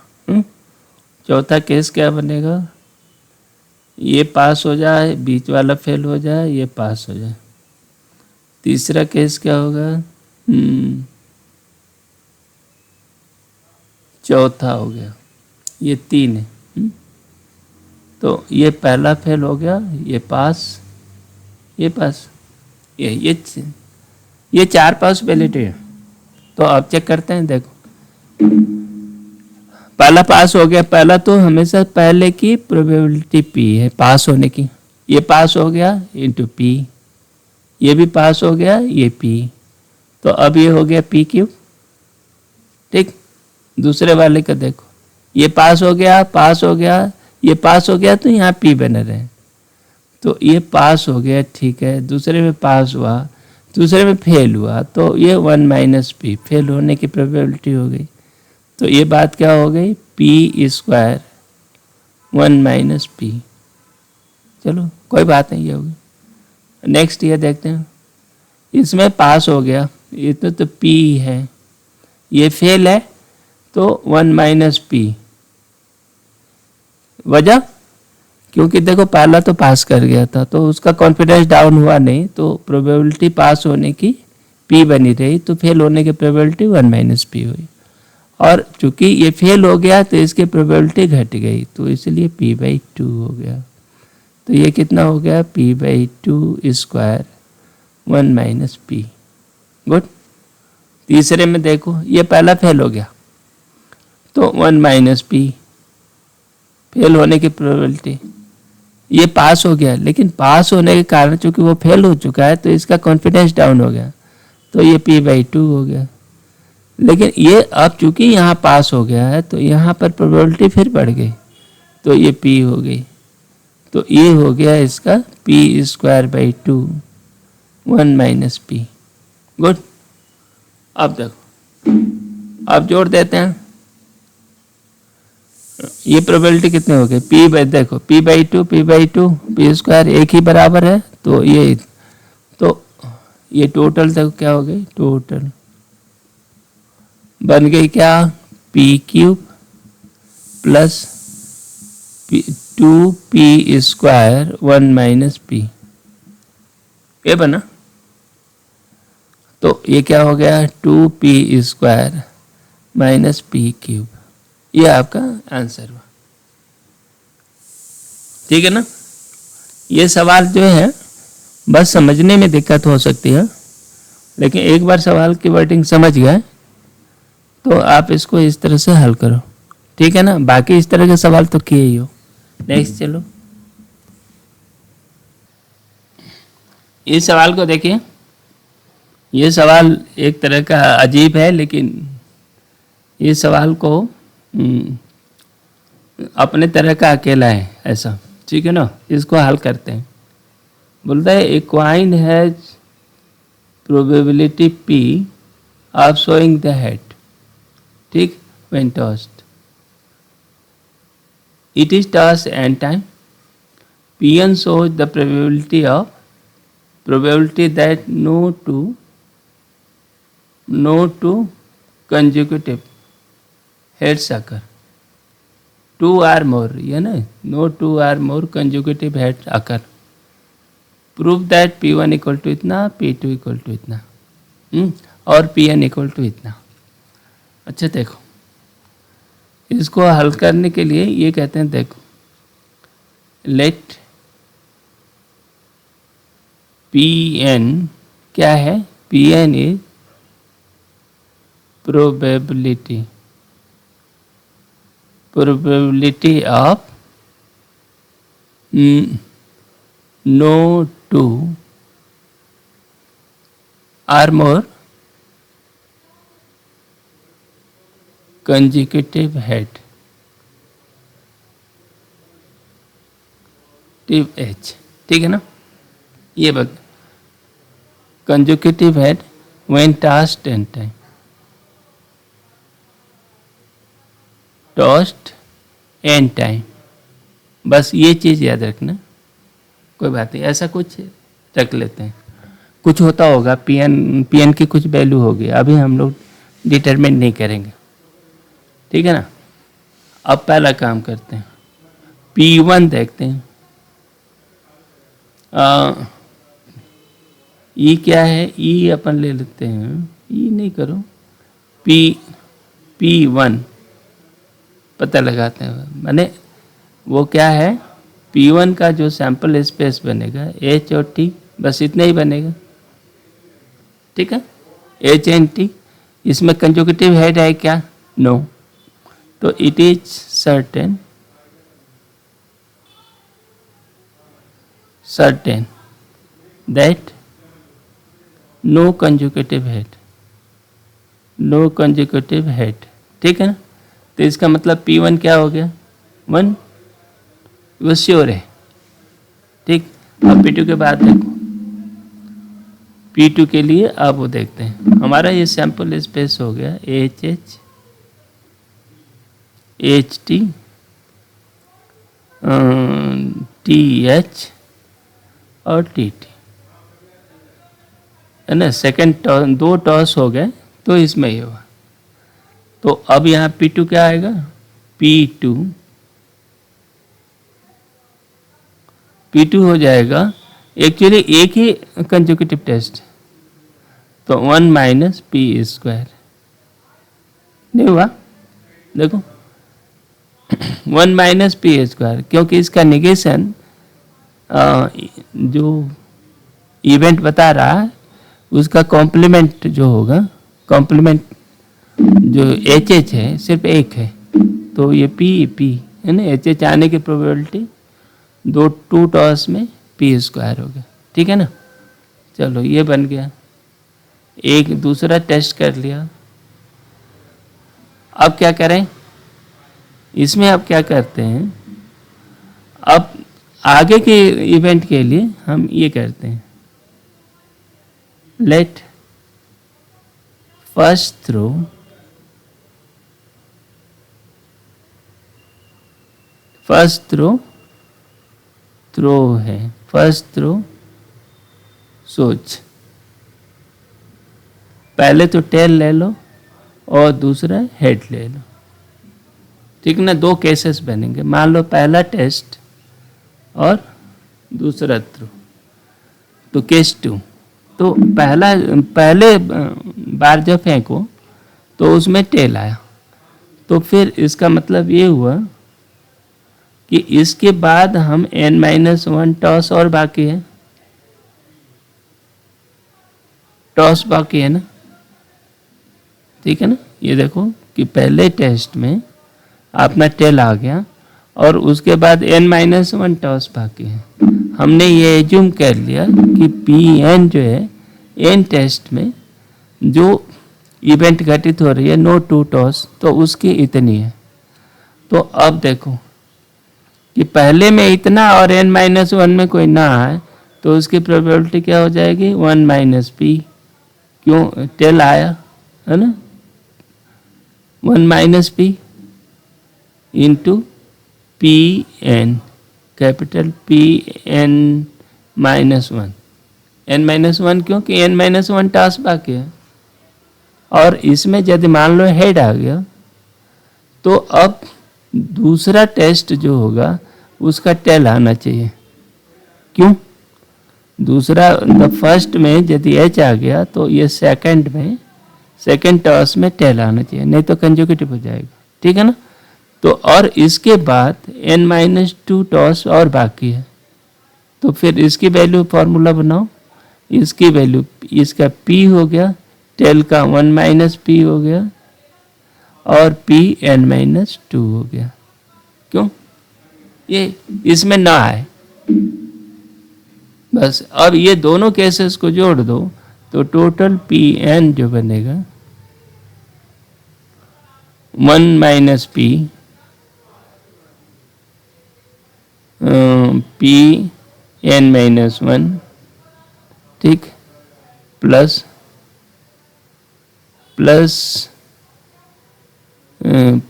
चौथा केस क्या बनेगा? ये पास हो जाए, बीच वाला फेल हो जाए, ये पास हो जाए। तीसरा केस क्या होगा? चौथा हो गया, ये 3 है। तो ये पहला फेल हो गया, ये पास, ये पास, ये 4 पॉसिबिलिटी है। तो अब चेक करते हैं। देखो पहला पास हो गया, पहला तो हमेशा पहले की प्रोबेबिलिटी पी है पास होने की। ये पास हो गया इंटू पी, ये भी पास हो गया, ये पी। तो अब ये हो गया पी क्यूब। ठीक, दूसरे वाले का देखो, ये पास हो गया, पास हो गया, ये पास हो गया, तो यहाँ पी बने रहे। तो ये पास हो गया, ठीक है। दूसरे में पास हुआ, दूसरे में फेल हुआ, तो ये 1 माइनस पी, फेल होने की प्रोबेबिलिटी हो गई। तो ये बात क्या हो गई? P square 1 minus P. चलो कोई बात नहीं, ये हो गई। नेक्स्ट ये देखते हैं, इसमें पास हो गया, ये तो पी है, ये फेल है, तो 1 माइनस पी। वजह? क्योंकि देखो पहला तो पास कर गया था तो उसका कॉन्फिडेंस डाउन हुआ नहीं, तो प्रोबेबिलिटी पास होने की पी बनी रही, तो फेल होने की प्रोबेबिलिटी 1 माइनस पी हुई। और चूंकि ये फेल हो गया तो इसकी प्रोबेबिलिटी घट गई, तो इसलिए p/2 हो गया। तो ये कितना हो गया? p/2 square 1 minus P. Good. तीसरे में देखो, ये पहला फेल हो गया तो 1 माइनस पी, फेल होने की प्रोबेबिलिटी। ये पास हो गया, लेकिन पास होने के कारण चूंकि वो फेल हो चुका है तो इसका कॉन्फिडेंस डाउन हो गया, तो ये p/2 हो गया। लेकिन ये अब चूंकि यहाँ पास हो गया है तो यहाँ पर प्रोबेबिलिटी फिर बढ़ गई, तो ये p हो गई। तो ये हो गया इसका p²/2 1 माइनस पी। गुड। अब देखो, अब जोड़ देते हैं, ये प्रोबेबिलिटी कितने हो गए? देखो p/2 p² एक ही बराबर है, तो ये टोटल देखो क्या हो गई? टोटल बन गई क्या? p³ plus 2p² 1 minus P, ये बना। तो ये क्या हो गया? 2p² minus p³। ये आपका आंसर हुआ। ठीक है ना? ये सवाल जो है बस समझने में दिक्कत हो सकती है, लेकिन एक बार सवाल की वर्डिंग समझ गए तो आप इसको इस तरह से हल करो। ठीक है ना? बाकी इस तरह के सवाल तो किए ही हो। नेक्स्ट चलो, इस सवाल को देखिए। ये सवाल एक तरह का अजीब है, लेकिन इस सवाल को अपने तरह का अकेला है ऐसा। ठीक है ना? इसको हल करते हैं। बोलता है a coin has probability p of showing the head, ठीक, when tossed. it is toss n time. Pn shows the probability that no two consecutive heads occur. Two or more, no two or more consecutive heads occur. Prove that P1 equal to इतना, P2 इक्वल टू इतना, और Pn इक्वल टू इतना. अच्छा देखो, इसको हल करने के लिए ये कहते हैं, देखो, लेट Pn क्या है? Pn is probability of no two or more consecutive head H. ठीक है ना? ये बता, consecutive head when tossed n time. Tossed n time. बस ये चीज़ याद रखना, कोई बात नहीं, ऐसा कुछ रख लेते हैं. कुछ होता होगा, पीएन की कुछ वैल्यू होगी, अभी हम लोग डिटरमिन नहीं करेंगे. ठीक है ना? अब पहला काम करते हैं, P1 देखते हैं. ई क्या है? ई अपन ले लेते हैं, ई नहीं करो, P1 पता लगाते हैं. माने वो क्या है? P1 का जो सैंपल स्पेस बनेगा H और T, बस इतना ही बनेगा. ठीक है? H and T. इसमें कंजुगेटिव हेड है क्या? नो. तो it is certain that no conjugative head. ठीक है ना? तो इसका मतलब P1 क्या हो गया? 1. वो श्योर है. ठीक. अब P2 के बाद देखो, P2 के लिए अब वो देखते हैं. हमारा ये सैंपल स्पेस हो गया HH, HT, TH और TT, है ना? सेकेंड दो टॉस हो गए, तो इसमें ये हुआ. तो अब यहाँ P2 क्या आएगा? P2 हो जाएगा, एक्चुअली एक ही कंजुगेटिव टेस्ट, तो 1 माइनस पी स्क्वायर. नहीं हुआ? देखो 1 माइनस पी स्क्वायर, क्योंकि इसका निगेशन जो इवेंट बता रहा है उसका कॉम्प्लीमेंट जो होगा, कॉम्प्लीमेंट जो एच एच है सिर्फ एक है, तो ये पी है ना, एच एच आने की प्रोबेबिलिटी टू टॉस में पी स्क्वायर हो गया. ठीक है ना? चलो ये बन गया. एक दूसरा टेस्ट कर लिया. अब क्या करें इसमें? अब क्या करते हैं, अब आगे के इवेंट के लिए हम ये करते हैं, लेट फर्स्ट थ्रो है, फर्स्ट थ्रो सोच. पहले तो टेल ले लो और दूसरा हेड ले लो. ठीक ना? दो केसेस बनेंगे. मान लो पहला टेस्ट और दूसरा थ्रो, तो केस 2. तो पहले बार जब फेंको तो उसमें टेल आया, तो फिर इसका मतलब ये हुआ कि इसके बाद हम n-1 टॉस और बाकी है, टॉस बाकी है ना. ठीक है ना? ये देखो कि पहले टेस्ट में अपना टेल आ गया और उसके बाद n-1 टॉस बाकी है. हमने ये एज्यूम कर लिया कि Pn जो है n टेस्ट में जो इवेंट घटित हो रही है नो टू टॉस, तो उसकी इतनी है. तो अब देखो कि पहले में इतना और n-1 में कोई ना आए, तो उसकी प्रोबेबिलिटी क्या हो जाएगी? 1 माइनस पी. क्यों? टेल आया है ना, 1 minus P into P n, capital P n -1। N -1 क्योंकि एन -1 टास्क बाकी है, और इसमें यदि मान लो हेड आ गया तो अब दूसरा टेस्ट जो होगा उसका टेल आना चाहिए। क्यों? दूसरा फर्स्ट में यदि एच आ गया तो ये सेकंड में, सेकंड टॉस में टेल आना चाहिए, नहीं तो कंजुगेटिव हो जाएगा। ठीक है ना? तो और इसके बाद n-2 टॉस और बाकी है, तो फिर इसकी वैल्यू फार्मूला बनाओ। इसकी वैल्यू, इसका p हो गया, टेल का 1 - p हो गया, और p n-2 हो गया। क्यों? ये इसमें ना आए बस। अब ये दोनों केसेस को जोड़ दो तो टोटल पी एन जो बनेगा 1 - p n-1, ठीक, प्लस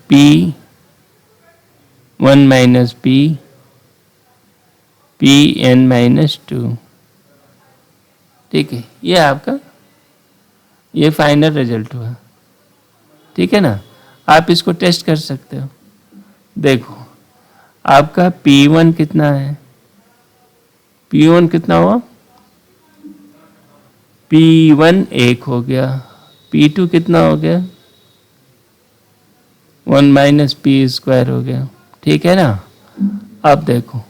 p 1 - p n-2। ठीक है, ये आपका ये फाइनल रिजल्ट हुआ। ठीक है ना? आप इसको टेस्ट कर सकते हो। देखो आपका P1 कितना है? P1 कितना हुआ? P1 1 हो गया। P2 कितना हो गया? 1 - p² हो गया। ठीक है ना? अब देखो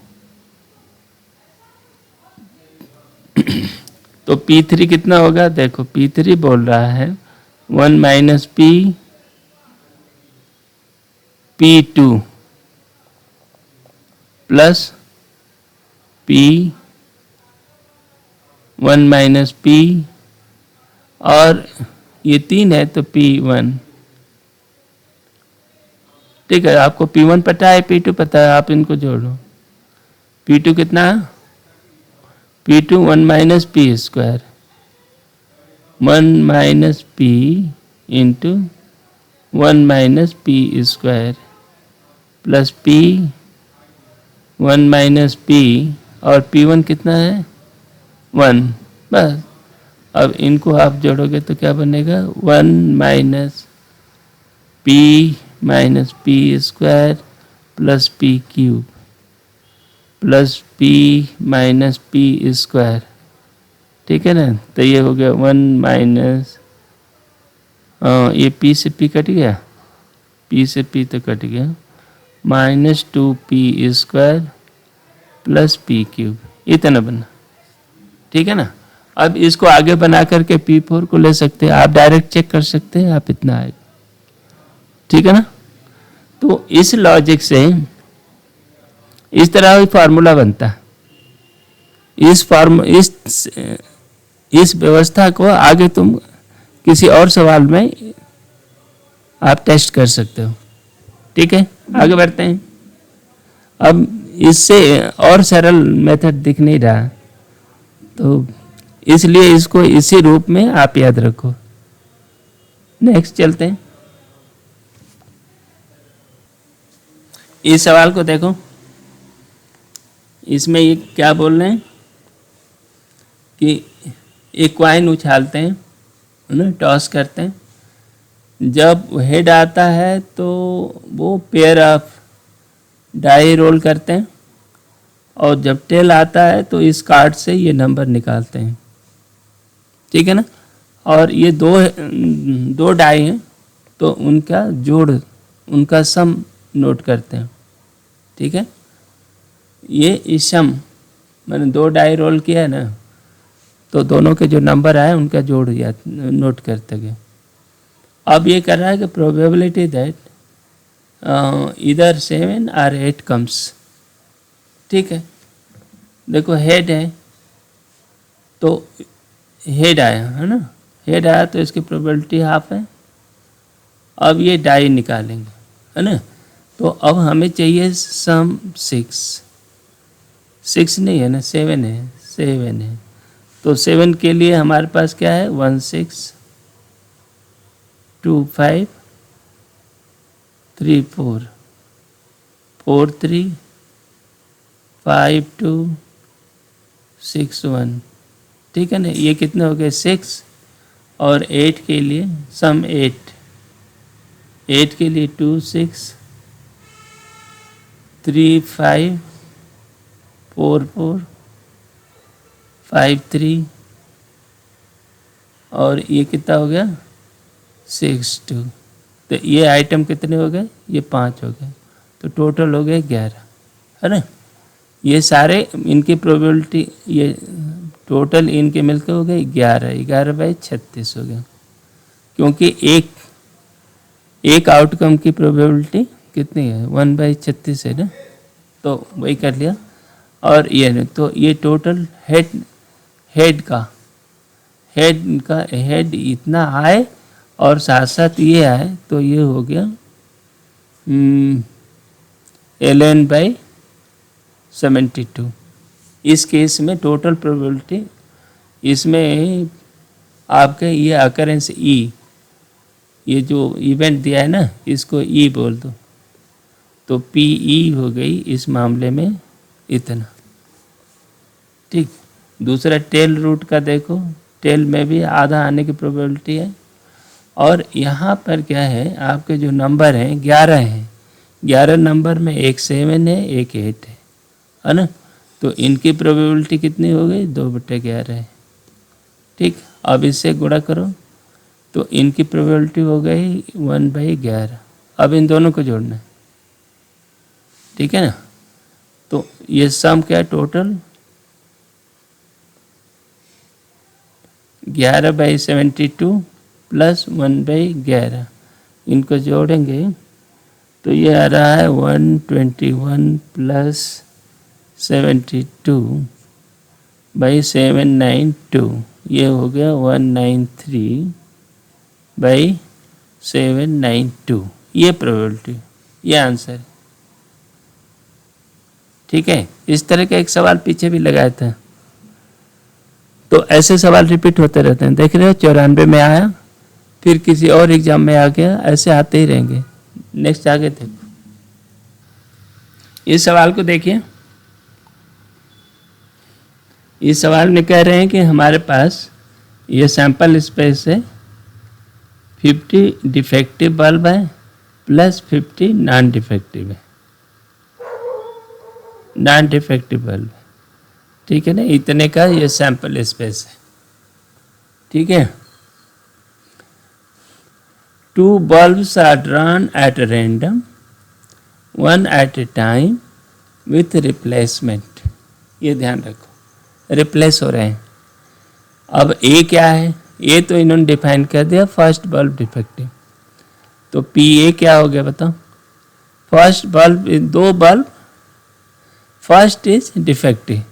तो P3 कितना होगा? देखो P3 बोल रहा है 1 - P2 प्लस P 1 - P, और ये 3 है तो P1। ठीक है, आपको P1 पता है, P2 पता है, आप इनको जोड़ो। P2 कितना है? P2 1 - p², 1 - p into 1 - p² plus P 1 - p, और P1 कितना है? 1। बस अब इनको आप जोड़ोगे तो क्या बनेगा? 1 - p - p² plus p³ plus p - p²। ठीक है ना? तो ये हो गया 1 ये p से p कट गया, p से p तो कट गया, -2p² प्लस p³ इतना बना। ठीक है ना? अब इसको आगे बना करके P4 को ले सकते हैं, आप डायरेक्ट चेक कर सकते हैं, आप इतना आएगा। ठीक है ना? तो इस लॉजिक से इस तरह ही फार्मूला बनता है। इस व्यवस्था को आगे तुम किसी और सवाल में आप टेस्ट कर सकते हो। ठीक है, आगे बढ़ते हैं। अब इससे और सरल मेथड दिख नहीं रहा, तो इसलिए इसको इसी रूप में आप याद रखो। नेक्स्ट चलते हैं। इस सवाल को देखो, इसमें ये क्या बोल रहे हैं कि एक कॉइन उछालते हैं, है ना, टॉस करते हैं। जब हेड आता है तो वो पेयर ऑफ डाई रोल करते हैं, और जब टेल आता है तो इस कार्ड से ये नंबर निकालते हैं। ठीक है ना? और ये दो डाई हैं तो उनका जोड़, उनका सम नोट करते हैं। ठीक है, ये इस सम मैंने 2 डाई रोल किया है ना, तो दोनों के जो नंबर आए उनका जोड़ या नोट करते गए। अब ये कर रहा है कि प्रोबेबिलिटी दैट इधर 7 और 8 कम्स। ठीक है, देखो हेड है तो हेड आया, है ना, हेड आया तो इसकी प्रोबेबिलिटी हाफ है। अब ये डाई निकालेंगे, है ना, तो अब हमें चाहिए सम 6 नहीं है ना, 7 है, 7 है। तो 7 के लिए हमारे पास क्या है? 1 6 2 5 3 4 435261, ठीक है ना। ये कितने हो गए 6, और 8 के लिए सम 8 के लिए 2 6 3 5 4 4 5 3, और ये कितना हो गया 6 2। तो ये आइटम कितने हो गए, ये 5 हो गए, तो टोटल हो गए 11, है ना। ये सारे इनकी प्रोबेबिलिटी, ये टोटल इनके मिलकर हो गए 11/36 हो गया, क्योंकि एक आउटकम की प्रोबेबिलिटी कितनी है 1/36 है ना, तो वही कर लिया। और ये नहीं, तो ये टोटल हेड इतना आए और साथ साथ ये आए, तो ये हो गया ln/72। इस केस में टोटल प्रोबेबिलिटी, इसमें आपके ये अकरेंस ये जो इवेंट दिया है ना, इसको बोल दो, तो PE हो गई इस मामले में इतना, ठीक। दूसरा टेल रूट का देखो, टेल में भी आधा आने की प्रोबेबिलिटी है, और यहाँ पर क्या है, आपके जो नंबर हैं 11 हैं, 11 नंबर में एक 7 है, एक 8 है ना, तो इनकी प्रोबेबिलिटी कितनी हो गई 2/11 है, ठीक। अब इससे गुणा करो, तो इनकी प्रोबेबिलिटी हो गई 1/11। अब इन दोनों को जोड़ना है, ठीक है ना। तो ये सम क्या है, टोटल 11/72 प्लस 1/11, इनको जोड़ेंगे तो ये आ रहा है 121 प्लस 72/792, ये हो गया 193/792, ये प्रोबेबिलिटी, ये आंसर, ठीक है। इस तरह का एक सवाल पीछे भी लगाया था, तो ऐसे सवाल रिपीट होते रहते हैं। देख रहे हो 94 में आया, फिर किसी और एग्जाम में आ गया, ऐसे आते ही रहेंगे। नेक्स्ट आगे देखो, इस सवाल को देखिए। इस सवाल में कह रहे हैं कि हमारे पास ये सैंपल स्पेस है, 50 डिफेक्टिव बल्ब है प्लस 50 नॉन डिफेक्टिव है, नॉन डिफेक्टिव बल्ब, ठीक है ना। इतने का ये सैंपल स्पेस है, ठीक है। 2 bulbs are drawn at random, one at a time with replacement, ये ध्यान रखो, रिप्लेस हो रहे हैं। अब ए क्या है, ए तो इन्होंने डिफाइन कर दिया फर्स्ट बल्ब डिफेक्टिव, तो PA क्या हो गया बताओ। First bulb, 2 bulb, first is defective,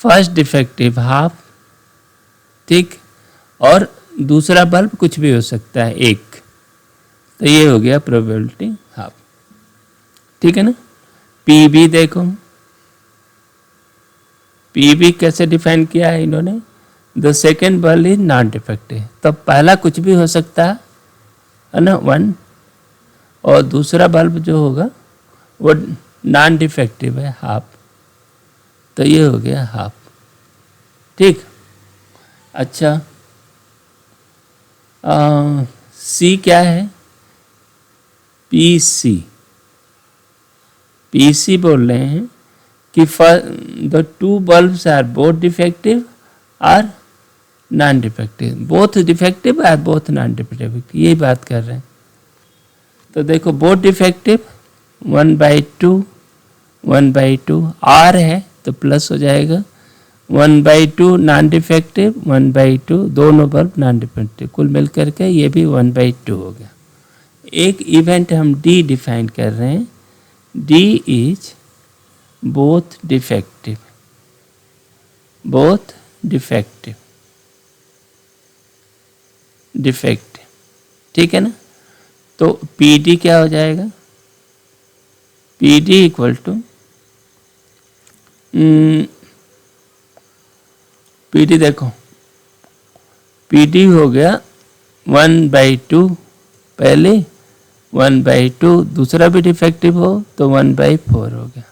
first defective half, ठीक, और दूसरा बल्ब कुछ भी हो सकता है एक, तो ये हो गया प्रोबेबिलिटी हाफ, ठीक है ना। PB देखो, PB कैसे डिफाइन किया है इन्होंने, the second bulb is non defective, तो पहला कुछ भी हो सकता है ना 1, और दूसरा बल्ब जो होगा वो नॉन डिफेक्टिव है हाफ, तो ये हो गया हाफ, ठीक। अच्छा, C क्या है, PC बोल रहे हैं कि the 2 bulbs are both defective or non defective, both defective or both non defective, यही बात कर रहे हैं। तो देखो बोथ डिफेक्टिव 1/2 R है तो प्लस हो जाएगा, 1/2 नॉन डिफेक्टिव, 1/2 दोनों बल्ब नॉन डिफेक्टिव, कुल मिलकर के ये भी 1/2 हो गया। एक इवेंट हम D डिफाइन कर रहे हैं, D is both defective, both defective, ठीक है ना। तो PD क्या हो जाएगा, PD इक्वल टू PD देखो, PD हो गया 1/2 पहले, 1/2, दूसरा भी डिफेक्टिव हो तो 1/4 हो गया।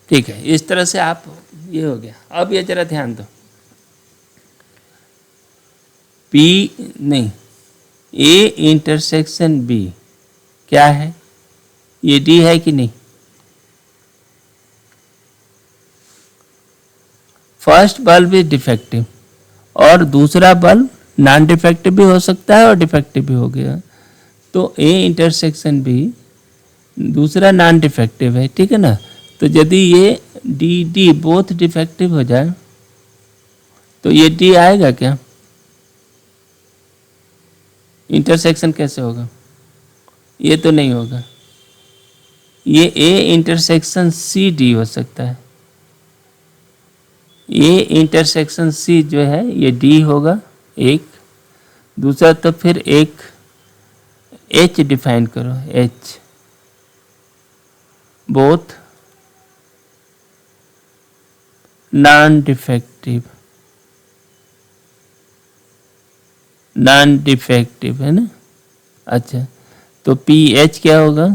ठीक है, इस तरह से आप, ये हो गया। अब ये जरा ध्यान दो, P नहीं, A इंटरसेक्शन B क्या है? ये D है कि नहीं? फर्स्ट बल्ब इज डिफेक्टिव और दूसरा बल्ब नॉन डिफेक्टिव भी हो सकता है और डिफेक्टिव भी हो गया। तो A इंटरसेक्शन B दूसरा नॉन डिफेक्टिव है, ठीक है ना। तो यदि ये D बोथ डिफेक्टिव हो जाए तो ये D आएगा क्या? इंटरसेक्शन कैसे होगा? ये तो नहीं होगा। ये A इंटरसेक्शन C D हो सकता है। A इंटरसेक्शन C जो है ये D होगा एक, दूसरा तो फिर एक H डिफाइन करो, H both non defective, non defective है ना। अच्छा, तो PH क्या होगा?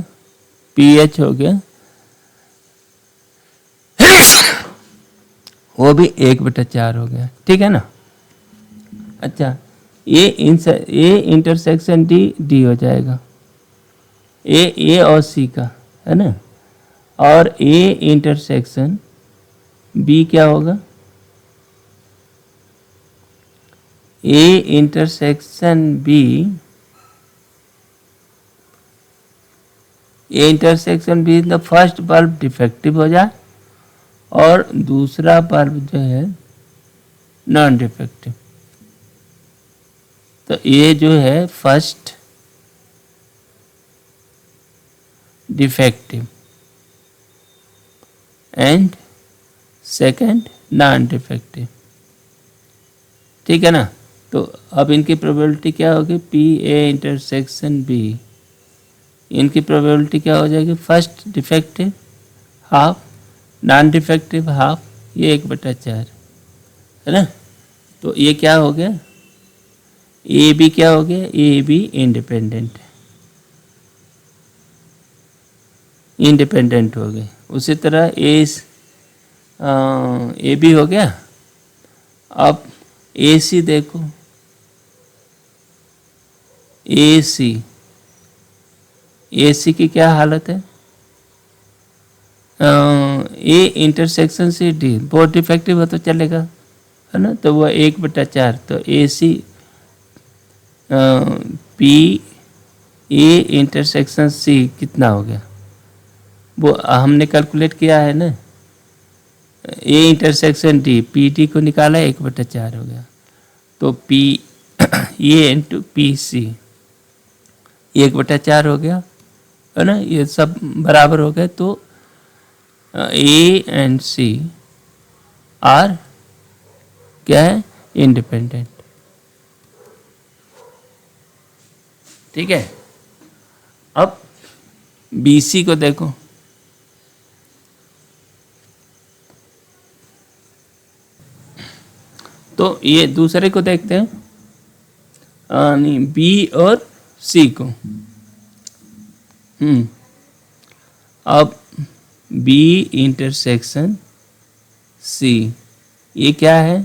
PH हो गया वो भी 1/4 हो गया, ठीक है ना। अच्छा, ए इंटरसेक्शन डी हो जाएगा, ए और सी का, है ना। और ए इंटरसेक्शन बी क्या होगा? A intersection B, A intersection B the first bulb defective हो जाए और दूसरा बल्ब जो है नॉन डिफेक्टिव। तो ये जो है first defective and second non defective, ठीक है ना। तो अब इनकी प्रोबेबिलिटी क्या होगी? पी ए इंटरसेक्शन बी, इनकी प्रोबेबिलिटी क्या हो जाएगी? First defective half, non defective half, ये 1/4 है ना। तो ये क्या हो गया? ए बी क्या हो गया? ए बी इंडिपेंडेंट, इंडिपेंडेंट हो गए। उसी तरह ए बी हो गया। अब ए सी देखो, ए सी की क्या हालत है? ए इंटरसेक्शन सी डी बहुत डिफेक्टिव हो तो चलेगा, है ना। तो वह 1/4, तो ए C P A intersection C कितना हो गया? वो हमने कैलकुलेट किया है ना, A intersection D, P D को निकाला 1/4 हो गया। तो P A into P C 1/4 हो गया, है ना। ये सब बराबर हो गए। तो ए एंड सी आर क्या है? इंडिपेंडेंट, ठीक है। अब बी सी को देखो, तो ये दूसरे को देखते हैं, नहीं बी और सी को। अब बी इंटरसेक्शन सी ये क्या है?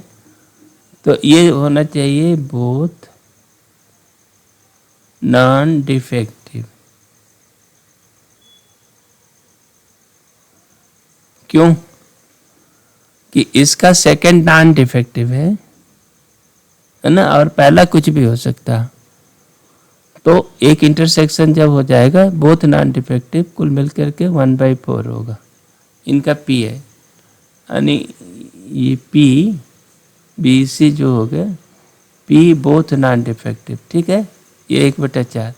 तो ये होना चाहिए बोथ नॉन डिफेक्टिव। क्यों? कि इसका सेकंड नॉन डिफेक्टिव है ना, और पहला कुछ भी हो सकता। तो एक इंटरसेक्शन जब हो जाएगा बोथ नॉन डिफेक्टिव, कुल मिलकर के 1/4 होगा। इनका पी है, यानी ये पी बी सी जो हो गया, पी बोथ नॉन डिफेक्टिव, ठीक है। ये 1/4,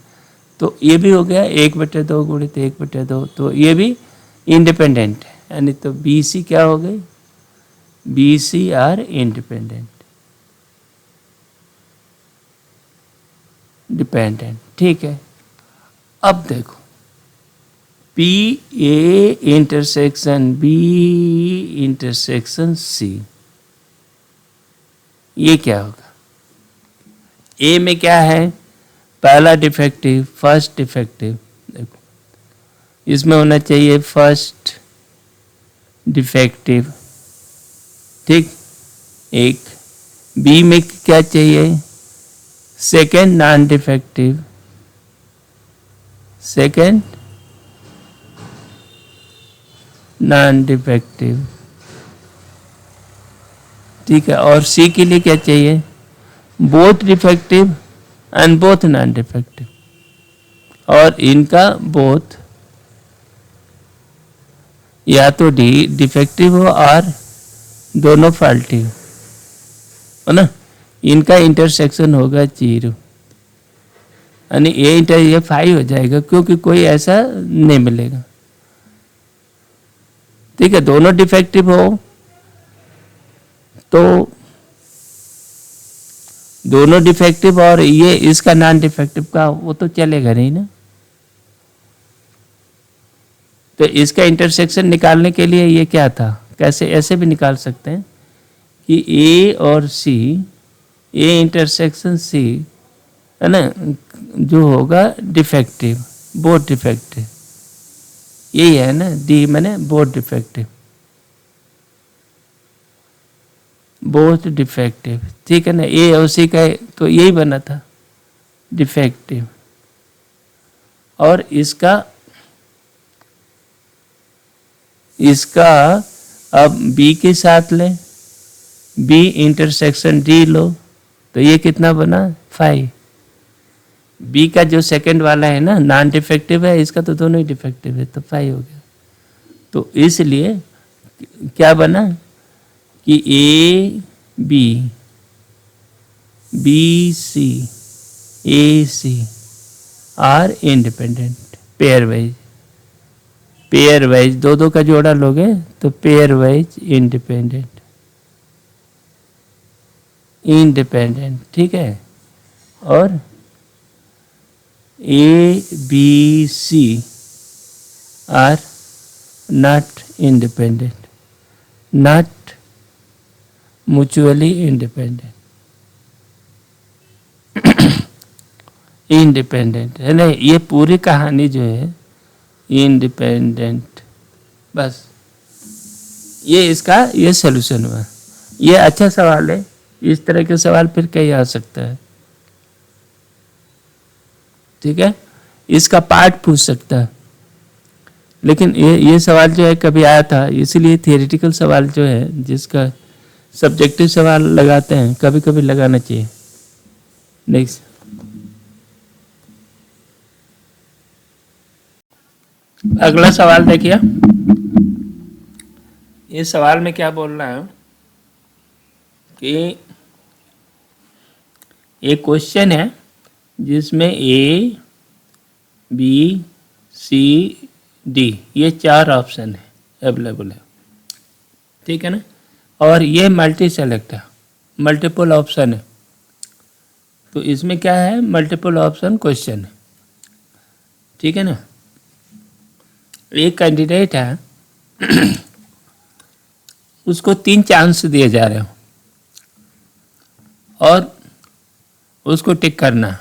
तो ये भी हो गया 1/2 गुणित 1/2, तो ये भी इंडिपेंडेंट है, यानी तो बी सी क्या हो गई? B C are independent, dependent, ठीक है। अब देखो P A intersection B intersection C, ये क्या होगा? ए में क्या है? पहला डिफेक्टिव, फर्स्ट डिफेक्टिव, देखो इसमें होना चाहिए फर्स्ट डिफेक्टिव, ठीक। एक बी में क्या चाहिए, second non defective, second non defective, ठीक है। और सी के लिए क्या चाहिए, both defective and both non defective, और इनका बोथ या तो डी डिफेक्टिव हो और दोनों फॉल्टी हो ना, इनका इंटरसेक्शन होगा 0, यानी ए इंटर ये 5 हो जाएगा, क्योंकि कोई ऐसा नहीं मिलेगा, ठीक है। दोनों डिफेक्टिव हो तो दोनों डिफेक्टिव और ये इसका नॉन डिफेक्टिव का वो तो चलेगा नहीं ना। तो इसका इंटरसेक्शन निकालने के लिए ये क्या था, कैसे ऐसे भी निकाल सकते हैं कि ए और सी, ए इंटरसेक्शन सी है ना, जो होगा डिफेक्टिव, बोथ डिफेक्टिव, यही है ना, डी मैंने बोथ डिफेक्टिव, बोथ डिफेक्टिव, ठीक है ना। ए और सी का तो यही बना था डिफेक्टिव, और इसका अब बी के साथ लें, बी इंटरसेक्शन डी लो, तो ये कितना बना 5। बी का जो सेकंड वाला है ना नॉन डिफेक्टिव है, इसका तो दोनों ही डिफेक्टिव है, तो 5 हो गया। तो इसलिए क्या बना कि A B, B C, A C are independent, pairwise, pairwise दो दो का जोड़ा लोगे तो पेयर वाइज इंडिपेंडेंट, इंडिपेंडेंट, ठीक है। और A B C are not independent, not mutually independent, independent है ना। ये पूरी कहानी जो है इंडिपेंडेंट, बस ये इसका ये सलूशन हुआ। ये अच्छा सवाल है, इस तरह के सवाल फिर कहीं आ सकता है, ठीक है। इसका पार्ट पूछ सकता है, लेकिन ये सवाल जो है कभी आया था, इसीलिए थियोरेटिकल सवाल जो है जिसका सब्जेक्टिव सवाल लगाते हैं, कभी कभी लगाना चाहिए। नेक्स्ट, अगला सवाल देखिए। ये सवाल में क्या बोल रहा है कि एक क्वेश्चन है जिसमें ए बी सी डी ये 4 ऑप्शन है अवेलेबल है, ठीक है ना। और ये मल्टी सेलेक्ट है, मल्टीपल ऑप्शन है। तो इसमें क्या है, मल्टीपल ऑप्शन क्वेश्चन है, ठीक है ना। एक कैंडिडेट है उसको 3 चांस दिए जा रहे हो और उसको टिक करना है।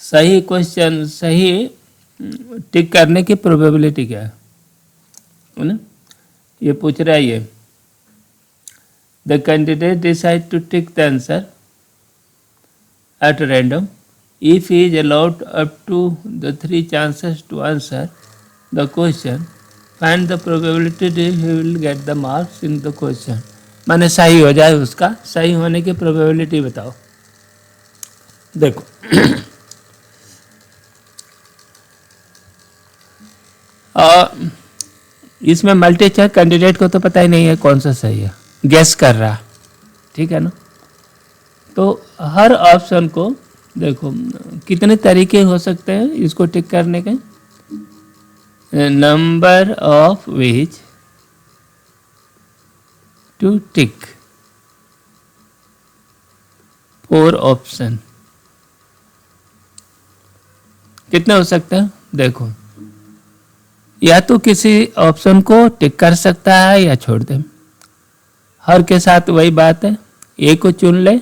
सही क्वेश्चन, सही टिक करने की प्रोबेबिलिटी क्या है ना, ये पूछ रहा है। ये the candidate decide to tick the answer at random if he is allowed up to the 3 chances to answer the question, find the probability he will get the marks in the question। माने सही हो जाए, उसका सही होने की प्रोबेबिलिटी बताओ। देखो इसमें मल्टी चॉइस कैंडिडेट को तो पता ही नहीं है कौन सा सही है, गेस कर रहा, ठीक है ना। तो हर ऑप्शन को देखो कितने तरीके हो सकते हैं इसको टिक करने के, number of which to tick, 4 option कितने हो सकते हैं। देखो या तो किसी ऑप्शन को टिक कर सकता है या छोड़ दे, हर के साथ वही बात है। ए को चुन ले,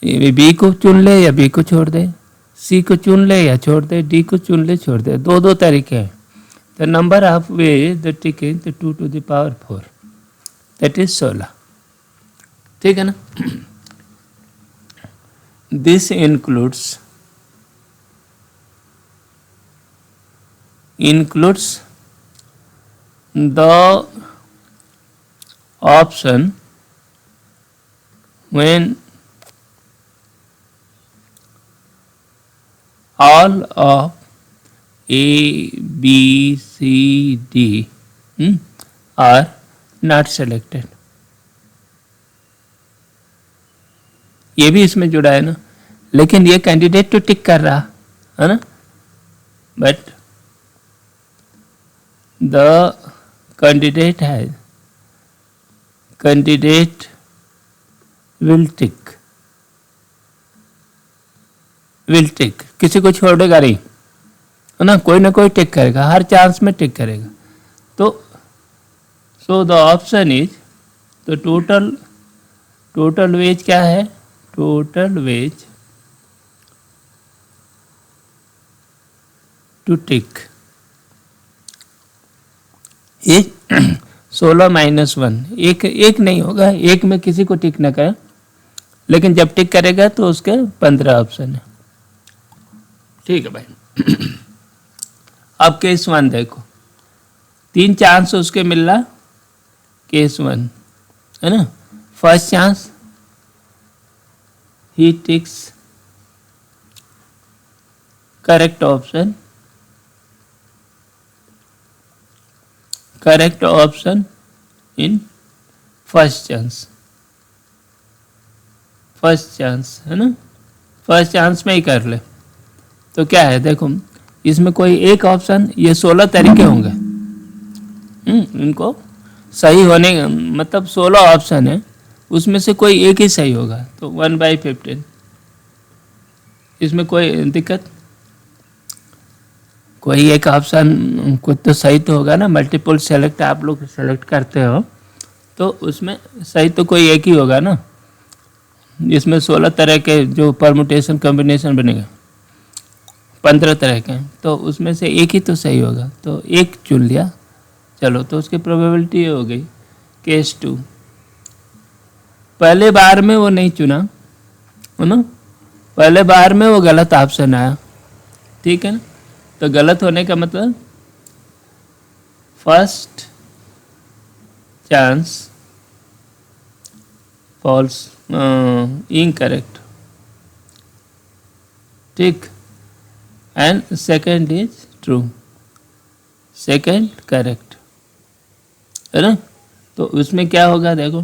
बी को चुन ले या बी को छोड़ दे, सी को चुन ले या छोड़ दे, डी को चुन ले छोड़ दे, दो दो तरीके हैं। The number of way the tick is the 2 to the power 4, that is 16। ठीक है ना। This includes the option when all of A, B, C, D are not selected। ये भी इसमें जुड़ा है ना, लेकिन ये कैंडिडेट तो टिक कर रहा है ना, but the candidate will tick, किसी को छोड़ेगा नहीं है ना, कोई ना कोई टिक करेगा, हर चांस में टिक करेगा। तो सो द ऑप्शन इज, तो टोटल वेज क्या है, टोटल वेज टू टिक एक 16 - 1, एक नहीं होगा, एक में किसी को टिक न करे, लेकिन जब टिक करेगा तो उसके 15 ऑप्शन है। ठीक है भाई। अब केस 1 देखो, 3 चांस उसके मिल रहा, केस 1 है ना। First chance he ticks correct option in first chance है ना, फर्स्ट चांस में ही कर ले। तो क्या है देखो, इसमें कोई एक ऑप्शन, ये 16 तरीके होंगे इनको सही होने, मतलब 16 ऑप्शन है, उसमें से कोई एक ही सही होगा, तो 1/15। इसमें कोई दिक्कत, कोई एक ऑप्शन कुछ तो सही तो होगा ना। मल्टीपल सेलेक्ट आप लोग सेलेक्ट करते हो तो उसमें सही तो कोई एक ही होगा ना। इसमें 16 तरह के जो परमुटेशन कॉम्बिनेशन बनेगा, 15 तरह के, तो उसमें से एक ही तो सही होगा, तो एक चुन लिया, चलो, तो उसकी प्रोबेबिलिटी हो गई। केस 2, पहले बार में वो नहीं चुना है ना, पहले बार में वो गलत ऑप्शन आया, ठीक है ना। तो गलत होने का मतलब फर्स्ट चांस फॉल्स, इनकरेक्ट, ठीक, and second is true, second correct है ना। तो उसमें क्या होगा देखो,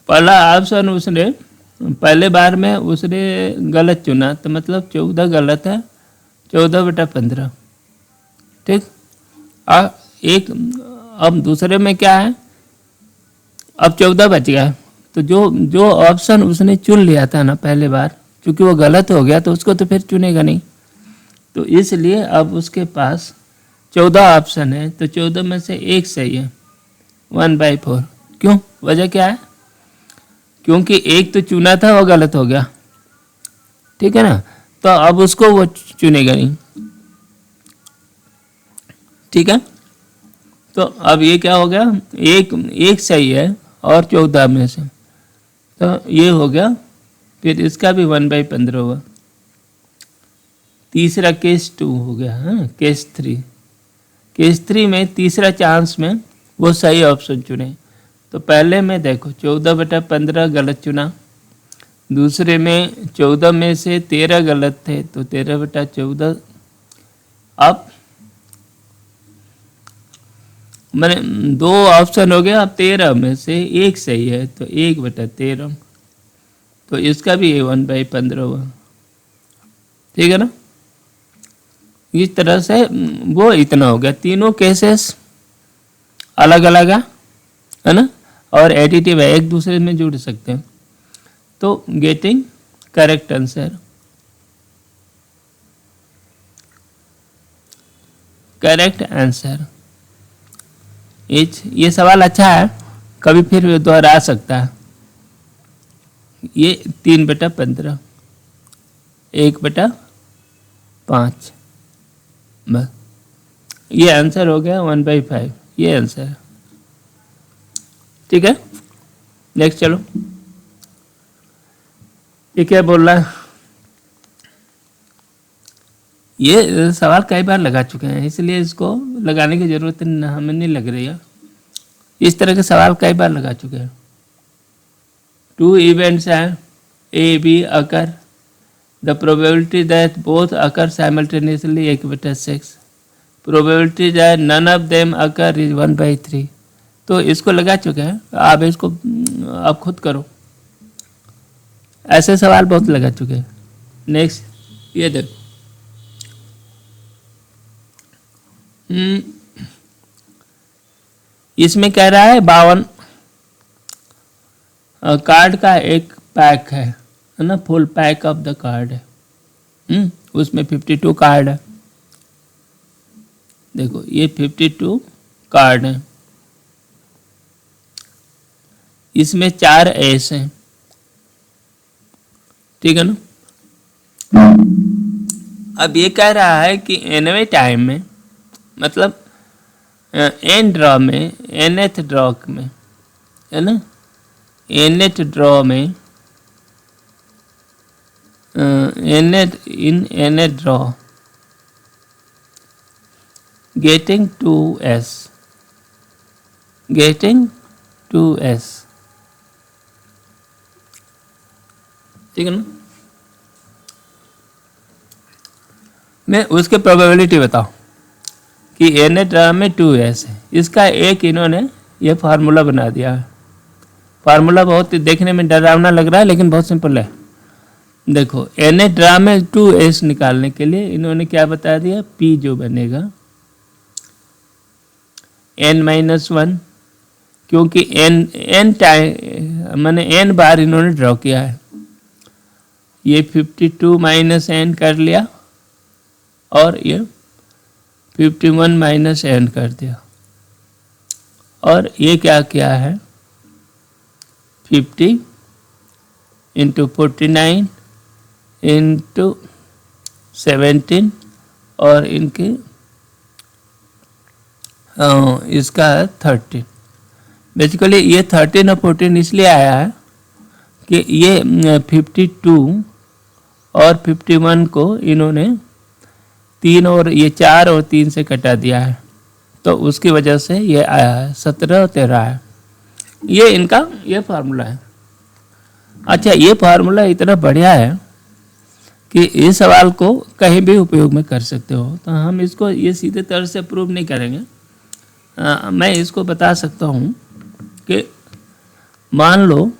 पहला ऑप्शन उसने पहले बार में उसने गलत चुना, तो मतलब 14 गलत है, 14/15, ठीक। अब दूसरे में क्या है, अब 14 बच गया, तो जो ऑप्शन उसने चुन लिया था ना पहले बार, क्योंकि वो गलत हो गया तो उसको तो फिर चुनेगा नहीं, तो इसलिए अब उसके पास 14 ऑप्शन है, तो 14 में से एक सही है, 1/4। क्यों, वजह क्या है, क्योंकि एक तो चुना था वो गलत हो गया, ठीक है ना, तो अब उसको वो चुनेगा नहीं, ठीक है। तो अब ये क्या हो गया, एक सही है और 14 में से, तो ये हो गया, फिर इसका भी 1/15 हुआ। तीसरा केस 2 हो गया, हाँ। केस 3 में तीसरा चांस में वो सही ऑप्शन चुने, तो पहले में देखो 14/15 गलत चुना, दूसरे में 14 में से 13 गलत थे, तो 13/14। अब मैंने 2 ऑप्शन हो गया, अब 13 में से एक सही है, तो 1/13, तो इसका भी 1/15 हुआ, ठीक है ना। इस तरह से वो इतना हो गया, तीनों केसेस अलग अलग है ना, और एडिटिव है, एक दूसरे में जुड़ सकते हैं। तो गेटिंग करेक्ट आंसर, ये सवाल अच्छा है, कभी फिर दोहरा सकता है, ये 3/15, 1/5, बस ये आंसर हो गया 1/5, ये आंसर है। ठीक है, नेक्स्ट चलो। ये क्या बोल रहा है, ये सवाल कई बार लगा चुके हैं इसलिए इसको लगाने की जरूरत हमें नहीं लग रही है। इस तरह के सवाल कई बार लगा चुके हैं। 2 events हैं A, B occur. The probability that both occur simultaneously 1/6. Probability that none of them occur is 1/3. तो इसको लगा चुके हैं, आप इसको आप खुद करो। ऐसे सवाल बहुत लगा चुके हैं। नेक्स्ट ये देखो, इसमें कह रहा है 52 कार्ड का एक पैक है ना, full pack of the card है। उसमें 52 कार्ड है। देखो ये 52 कार्ड है, इसमें 4 एस हैं। ठीक है ना। अब ये कह रहा है कि एनवे टाइम में, मतलब एन ड्रॉ में, एनथ ड्रॉ में, है ना, एनथ ड्रॉ में, in a draw getting 2s, ठीक है ना। मैं उसके प्रोबेबिलिटी बताऊं कि एन ए ड्रा में 2s है। इसका एक इन्होंने ये फार्मूला बना दिया है। फार्मूला बहुत देखने में डरावना लग रहा है लेकिन बहुत सिंपल है। देखो एन ए ड्रा में 2s निकालने के लिए इन्होंने क्या बता दिया, p जो बनेगा n-1, क्योंकि n टाइम मैंने n बार इन्होंने ड्रॉ किया है। ये 52 माइनस n कर लिया और ये 51 माइनस n कर दिया, और ये क्या किया है 50 इंटू 49 इंटू 17 और इनके इसका 13। बेसिकली ये 13 और 14 इसलिए आया है कि ये 52 और 51 को इन्होंने 3 और ये 4 और 3 से कटा दिया है, तो उसकी वजह से ये आया है 17 और 13 है। ये इनका ये फार्मूला है। अच्छा, ये फार्मूला इतना बढ़िया है कि इस सवाल को कहीं भी उपयोग में कर सकते हो। तो हम इसको ये सीधे तरह से प्रूव नहीं करेंगे। मैं इसको बता सकता हूँ कि मान लो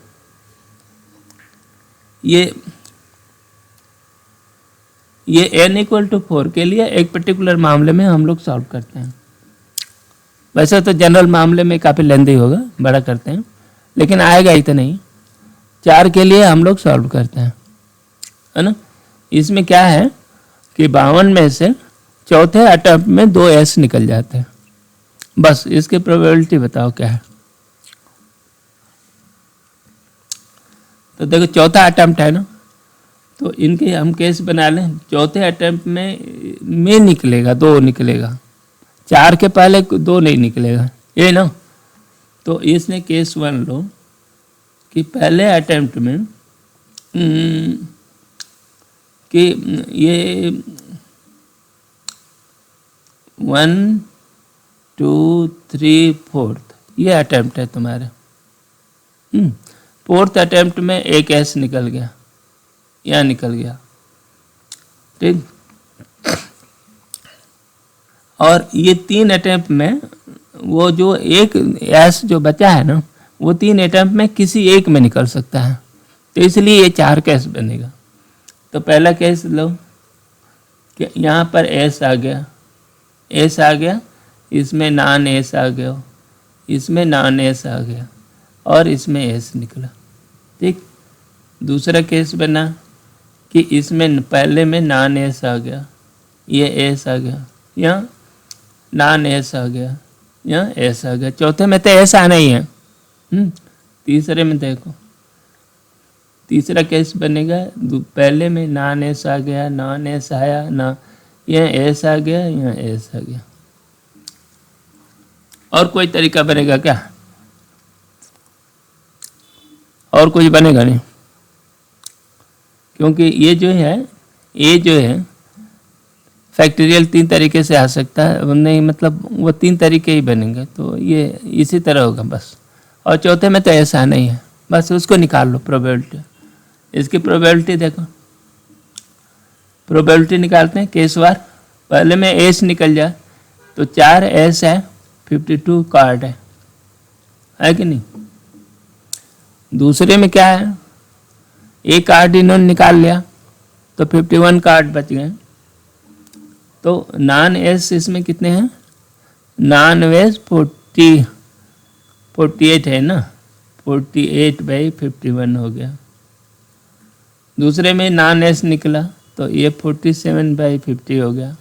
ये n=4 के लिए एक पर्टिकुलर मामले में हम लोग सॉल्व करते हैं। वैसे तो जनरल मामले में काफ़ी लेंदी होगा, बड़ा करते हैं, लेकिन आएगा ही तो नहीं। 4 के लिए हम लोग सॉल्व करते हैं, है ना। इसमें क्या है कि 52 में से चौथे अटेम्प्ट में 2s निकल जाते हैं। बस इसकी प्रोबेबिलिटी बताओ क्या है। तो देखो चौथा अटेम्प्ट है ना, तो इनके हम केस बना लें। चौथे अटेम्प्ट में निकलेगा 2 निकलेगा, 4 के पहले 2 नहीं निकलेगा, ये ना। तो इसने केस 1 लो कि पहले अटेम्प्ट में कि ये 1 2 3 4 ये अटेम्प्ट है तुम्हारे। 4th अटेम्प्ट में एक s निकल गया, यहाँ निकल गया, ठीक। और ये 3 अटेम्प्ट में वो जो एक s जो बचा है ना, वो 3 अटेम्प्ट में किसी एक में निकल सकता है, तो इसलिए ये 4 केस बनेगा। तो पहला केस लो कि यहाँ पर s आ गया, इसमें नॉन s आ गया, इसमें नॉन s आ गया, और इसमें s निकला, ठीक। दूसरा केस बना कि इसमें पहले में नॉन s आ गया, ये s आ गया, यहाँ नॉन s आ गया, यहाँ s आ गया। चौथे में तो s आना ही है। तीसरे में देखो तीसरा केस बनेगा पहले में नॉन एस आ गया, नॉन एस आया ना, यहाँ एस आ गया, यहाँ एस आ गया। और कोई तरीका बनेगा क्या? और कुछ बनेगा नहीं, क्योंकि ये जो है फैक्टोरियल 3 तरीके से आ सकता है, नहीं मतलब वो 3 तरीके ही बनेंगे, तो ये इसी तरह होगा बस। और चौथे में तो ऐसा नहीं है, बस उसको निकाल लो प्रोबेबिलिटी। इसकी प्रोबेबिलिटी देखो, प्रोबेबिलिटी निकालते हैं केसवार। पहले में एस निकल जाए तो 4 एस है, 52 कार्ड है कि नहीं। दूसरे में क्या है, एक कार्ड इन्होंने निकाल लिया तो 51 कार्ड बच गए। तो नॉन एस इसमें कितने हैं, नॉन एस 48 है ना, 48/51 हो गया। दूसरे में नॉन एस निकला तो ये 47/50 हो गया।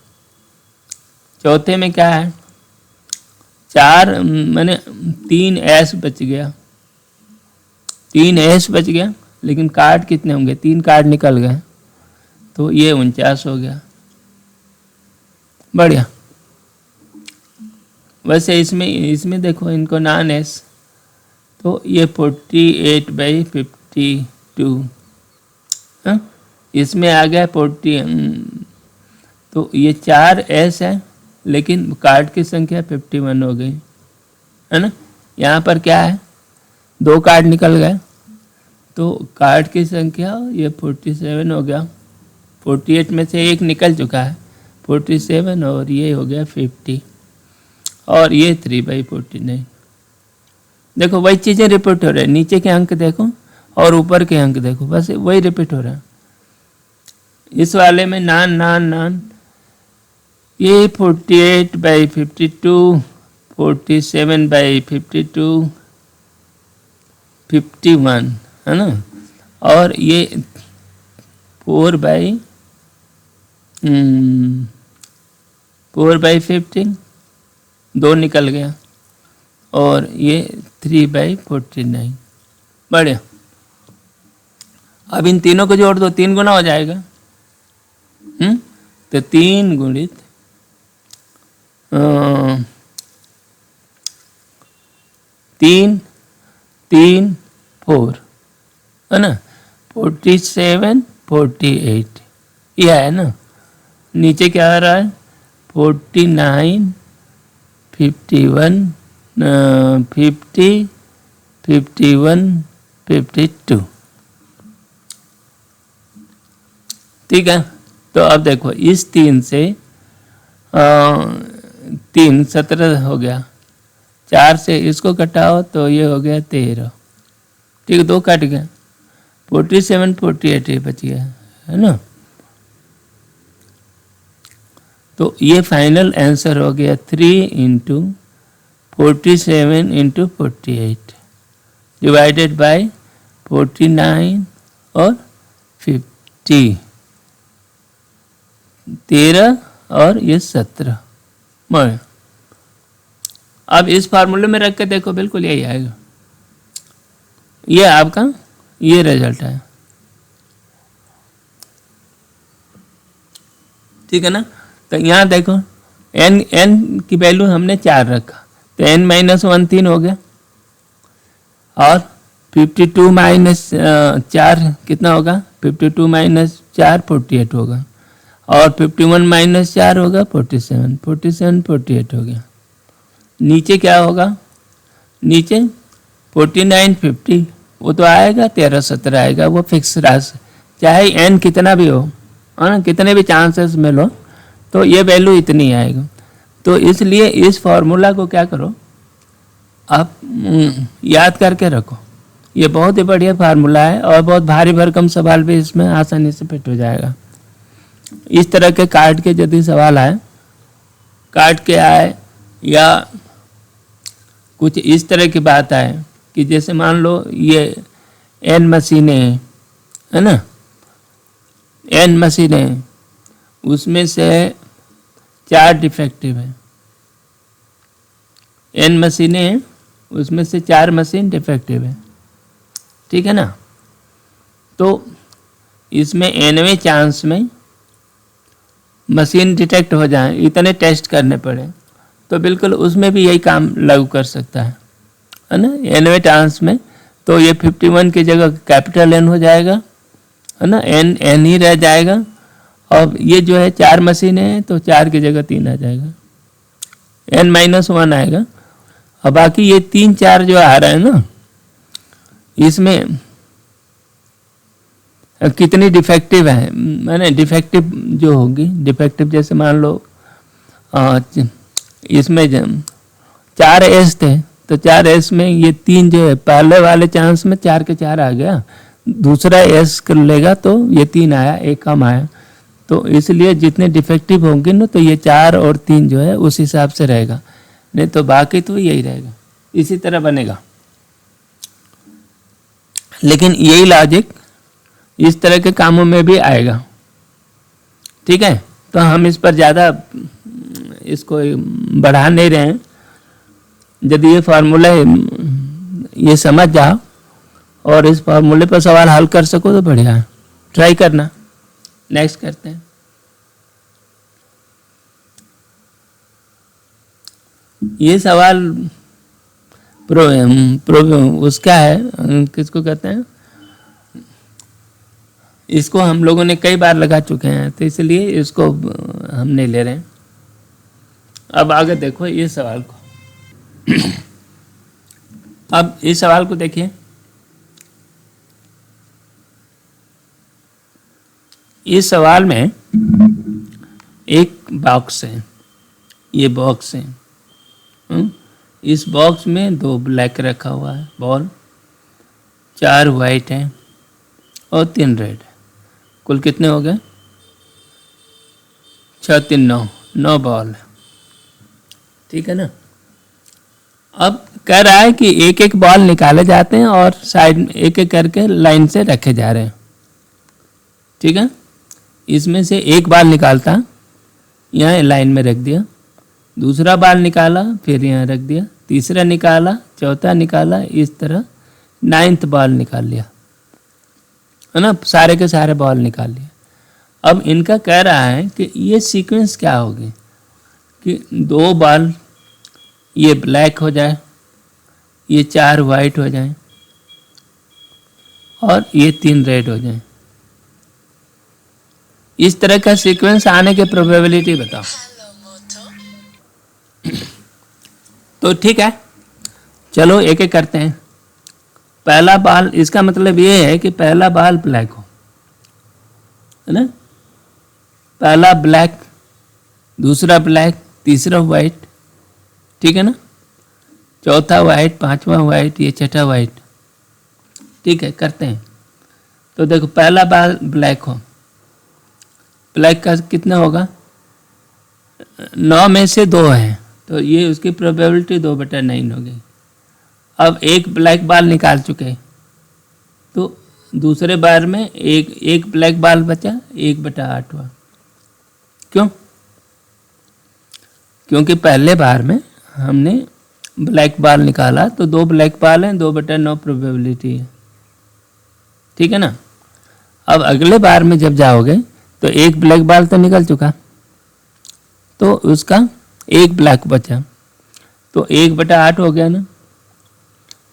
चौथे में क्या है, 4 मैंने 3 एस बच गया, 3 एस बच गया, लेकिन कार्ड कितने होंगे, 3 कार्ड निकल गए, तो ये 49 हो गया। बढ़िया। वैसे इसमें देखो इनको नॉन एस, तो ये 48/52, इसमें आ गया 40, तो ये 4 एस है, लेकिन कार्ड की संख्या 51 हो गई, है ना। यहाँ पर क्या है, 2 कार्ड निकल गए, तो कार्ड की संख्या ये 47 हो गया। 48 में से एक निकल चुका है, 47, और ये हो गया 50, और ये 3/49। देखो वही चीज़ें रिपीट हो रही है, नीचे के अंक देखो और ऊपर के अंक देखो, बस वही रिपीट हो रहा है। इस वाले में नान ये 48/52, 47/52, 51 है ना, और ये 4/50 2 निकल गया, और ये 3/49। बढ़िया। अब इन तीनों को जोड़ दो, 3 गुना हो जाएगा। तो 3 गुणित 3 3 4 है ना, 47 48 यह है ना। नीचे क्या आ रहा है, 49 51 50 51 52। ठीक है, तो अब देखो इस 3 से 3 17 हो गया, 4 से इसको घटाओ तो ये हो गया 13। ठीक है, 2 कट गया, 47 48 ये बच गया, है ना। तो ये फाइनल आंसर हो गया 3 × 47 × 48 डिवाइडेड बाय 49 और 50, 13 और ये 17। अब इस फार्मूले में रख के देखो, बिल्कुल यही आएगा। ये आपका ये रिजल्ट है, ठीक है ना। तो यहाँ देखो n की वैल्यू हमने 4 रखा, तो n-1 3 हो गया, और 52 - 4 कितना होगा, 52 - 4 48 होगा, और 51 - 4 होगा 47 47 48 हो गया। नीचे क्या होगा, नीचे 49 50 वो तो आएगा, 13 17 आएगा, वो फिक्स राशि, चाहे n कितना भी हो, है ना, कितने भी चांसेस में लो, तो ये वैल्यू इतनी आएगा। तो इसलिए इस फॉर्मूला को क्या करो, आप याद करके रखो। ये बहुत ही बढ़िया फार्मूला है, और बहुत भारी भरकम सवाल भी इसमें आसानी से फिट हो जाएगा। इस तरह के कार्ड के यदि सवाल आए, कार्ड के आए, या कुछ इस तरह की बात आए कि जैसे मान लो ये n मशीनें हैं, है ना, n मशीनें हैं, उसमें से 4 डिफेक्टिव है। n मशीनें हैं, उसमें से 4 मशीन डिफेक्टिव है, ठीक है ना। तो इसमें nवें चांस में मशीन डिटेक्ट हो जाए, इतने टेस्ट करने पड़े, तो बिल्कुल उसमें भी यही काम लागू कर सकता है ना। nवें चांस में तो ये 51 की जगह कैपिटल N हो जाएगा, है ना, n ही रह जाएगा। और ये जो है 4 मशीनें हैं तो 4 की जगह 3 आ जाएगा, n-1 आएगा। और बाकी ये 3-4 जो आ रहा है ना, इसमें कितनी डिफेक्टिव है, मैंने डिफेक्टिव जो होगी, डिफेक्टिव जैसे मान लो इसमें 4 एस थे, तो 4 एस में ये 3 जो है पहले वाले चांस में 4 के 4 आ गया, दूसरा एस कर लेगा तो ये 3 आया, एक कम आया। तो इसलिए जितने डिफेक्टिव होंगे ना तो ये 4 और 3 जो है उस हिसाब से रहेगा, नहीं तो बाकी तो यही रहेगा, इसी तरह बनेगा। लेकिन यही लॉजिक इस तरह के कामों में भी आएगा, ठीक है। तो हम इस पर ज़्यादा इसको बढ़ा नहीं रहे हैं। यदि ये फार्मूला ये समझ जाओ और इस फार्मूले पर सवाल हल कर सको तो बढ़िया है, ट्राई करना। नेक्स्ट करते हैं। ये सवाल उसका है, किसको कहते हैं, इसको हम लोगों ने कई बार लगा चुके हैं, तो इसलिए इसको हम नहीं ले रहे हैं। अब आगे देखो ये सवाल को। अब इस सवाल को देखिए, इस सवाल में एक बॉक्स है, ये बॉक्स है, इस बॉक्स में 2 ब्लैक रखा हुआ है बॉल, 4 वाइट हैं और 3 रेड है। कुल कितने हो गए? 6 3 9 बॉल है, ठीक है ना। अब कह रहा है कि एक एक बॉल निकाले जाते हैं और साइड में एक एक करके लाइन से रखे जा रहे हैं, ठीक है। इसमें से एक बॉल निकालता, यहाँ लाइन में रख दिया, दूसरा बॉल निकाला फिर यहाँ रख दिया, तीसरा निकाला, चौथा निकाला, इस तरह 9th बॉल निकाल लिया, है ना, सारे के सारे बॉल निकाल लिए। अब इनका कह रहा है कि ये सीक्वेंस क्या होगी कि 2 बॉल ये ब्लैक हो जाए, ये 4 वाइट हो जाए और ये 3 रेड हो जाए। इस तरह का सीक्वेंस आने की प्रोबेबिलिटी बताओ। तो ठीक है, चलो एक एक करते हैं। पहला बॉल, इसका मतलब ये है कि पहला बॉल ब्लैक हो, है ना, पहला ब्लैक, दूसरा ब्लैक, तीसरा वाइट, ठीक है ना, चौथा वाइट, पांचवा वाइट, ये छठा वाइट, ठीक है। करते हैं। तो देखो पहला बॉल ब्लैक हो, ब्लैक का कितना होगा, 9 में से 2 है, तो ये उसकी प्रोबेबिलिटी 2/9 हो गई। अब एक ब्लैक बॉल निकाल चुके, तो दूसरे बार में एक ब्लैक बॉल बचा, 1/8 हुआ। क्यों? क्योंकि पहले बार में हमने ब्लैक बॉल निकाला तो 2 ब्लैक बॉल हैं, 2/9 प्रोबेबिलिटी है, ठीक है ना। अब अगले बार में जब जाओगे तो एक ब्लैक बॉल तो निकल चुका, तो उसका एक ब्लैक बचा, तो 1/8 हो गया ना।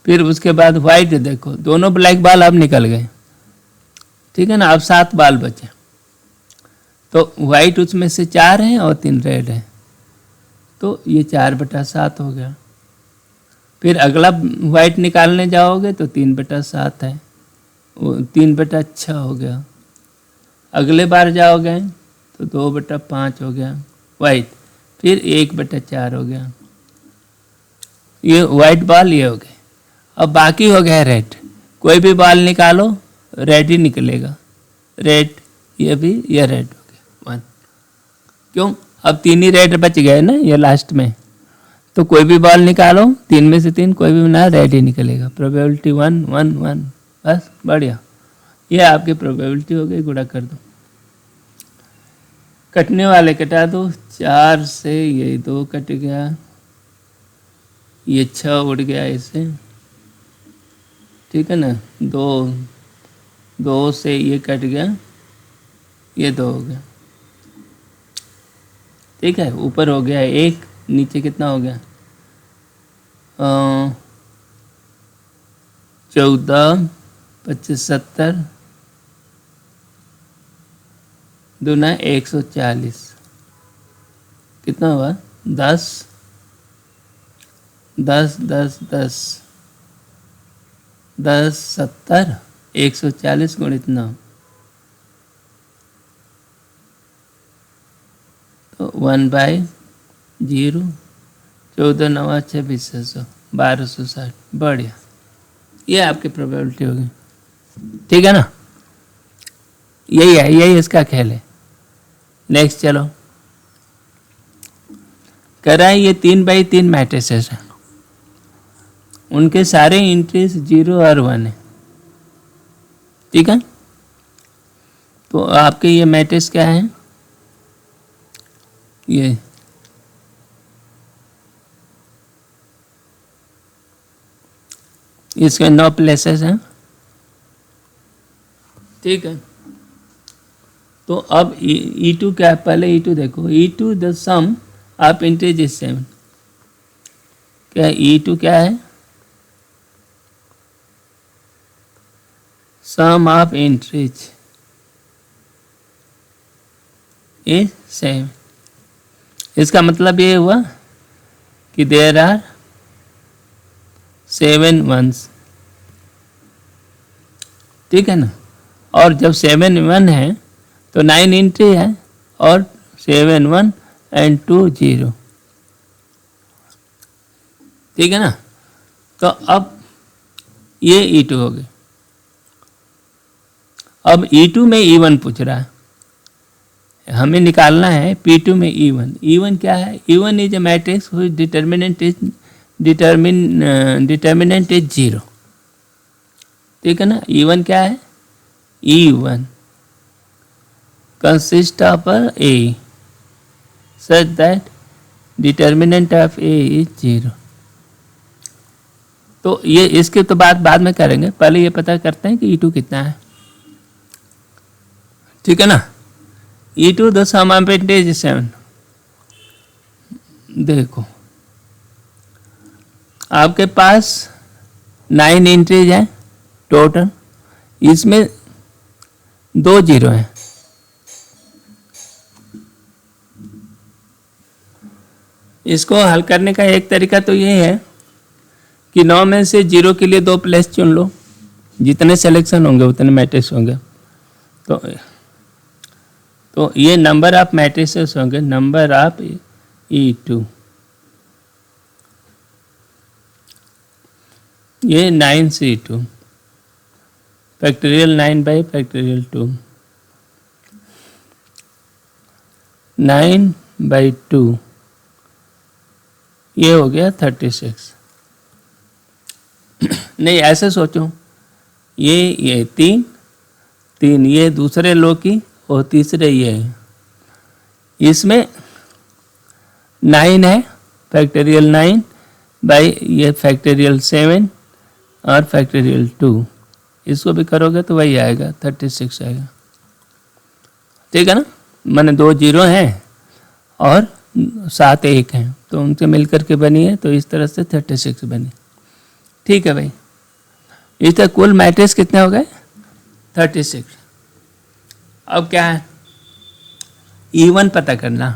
फिर उसके बाद वाइट देखो, दोनों ब्लैक बॉल अब निकल गए, ठीक है ना। अब 7 बॉल बचे, तो वाइट उसमें से 4 हैं और 3 रेड हैं, तो ये 4/7 हो गया। फिर अगला वाइट निकालने जाओगे तो 3/7 है, 3/6 हो गया। अगले बार जाओगे तो 2/5 हो गया वाइट, फिर 1/4 हो गया। ये वाइट बॉल ये हो गए। अब बाकी हो गया रेड, कोई भी बॉल निकालो रेड ही निकलेगा, रेड, ये भी, ये रेड हो गया 1। क्यों? अब 3 ही रेड बच गए ना ये लास्ट में, तो कोई भी बॉल निकालो 3 में से 3, कोई भी ना, रेड ही निकलेगा। प्रोबेबिलिटी 1 1 1, बस बढ़िया। ये आपकी प्रोबेबिलिटी हो गई, गुणा कर दो, कटने वाले कटा दो, 4 से ये 2 कट गया, ये 6 उड़ गया इससे, ठीक है ना, 2 2 से ये कट गया, ये 2 हो गया। ठीक है, ऊपर हो गया 1, नीचे कितना हो गया 14, 25, 70 दूना 140, कितना हुआ 10, 10, 10, 10, 10, 70, 140 गुणित 9, तो 1/0, 14, 9, 2600, 1260। बढ़िया, ये आपकी प्रोबेबिलिटी होगी। ठीक है ना, यही है, यही इसका खेल है। नेक्स्ट चलो, कह रहा है ये 3/3 मैट्रिसेस हैं, उनके सारे एंट्रीज 0 और 1 है। ठीक है, तो आपके ये मैट्रिक्स क्या है, ये इसके 9 प्लेसेस हैं। ठीक है, तो अब E2 क्या है, पहले E2 देखो। E2 the sum of entries is 7। क्या E2 क्या है, सम ऑफ इंट्रीज इज 7। इसका मतलब ये हुआ कि देयर आर 7 वंस। ठीक है ना, और जब 7 1 है तो 9 एंट्री है, और 7 1 and 2 0। ठीक है ना, तो अब ये E2 हो गई। अब E2 में E1 पूछ रहा है, हमें निकालना है P2 में E1। E1 क्या है, E1 इज ए मैट्रिक्स हुई डिटर्मिनेंट इज 0। ठीक है ना, E1 क्या है, E1 consist of A such that determinant of A is 0। तो ये इसके तो बात बाद में करेंगे, पहले ये पता करते हैं कि E2 कितना है। ठीक है ना, E2 the sum of entries is 7। देखो आपके पास 9 एंट्रीज हैं टोटल, इसमें 2 0 हैं। इसको हल करने का एक तरीका तो ये है कि 9 में से 0 के लिए 2 प्लेस चुन लो, जितने सिलेक्शन होंगे उतने मैट्रिक्स होंगे। तो ये नंबर ऑफ मैट्रिसेस होंगे, नंबर ऑफ E2। ये 9C2 फैक्टोरियल 9/2, 9/2, ये हो गया 36। नहीं, ऐसे सोचो, ये 3 3, ये दूसरे लो की और तीसरे ये है। इसमें 9 है, फैक्टोरियल 9 बाई ये फैक्टोरियल 7 और फैक्टोरियल 2, इसको भी करोगे तो वही आएगा, 36 आएगा। ठीक है ना, मैंने 2 0 हैं और 7 1 हैं, तो उनसे मिलकर के बनी है, तो इस तरह से 36 बनी। ठीक है भाई, इस तरह कुल मैट्रिक्स कितने हो गए, 36। अब क्या है, E1 पता करना।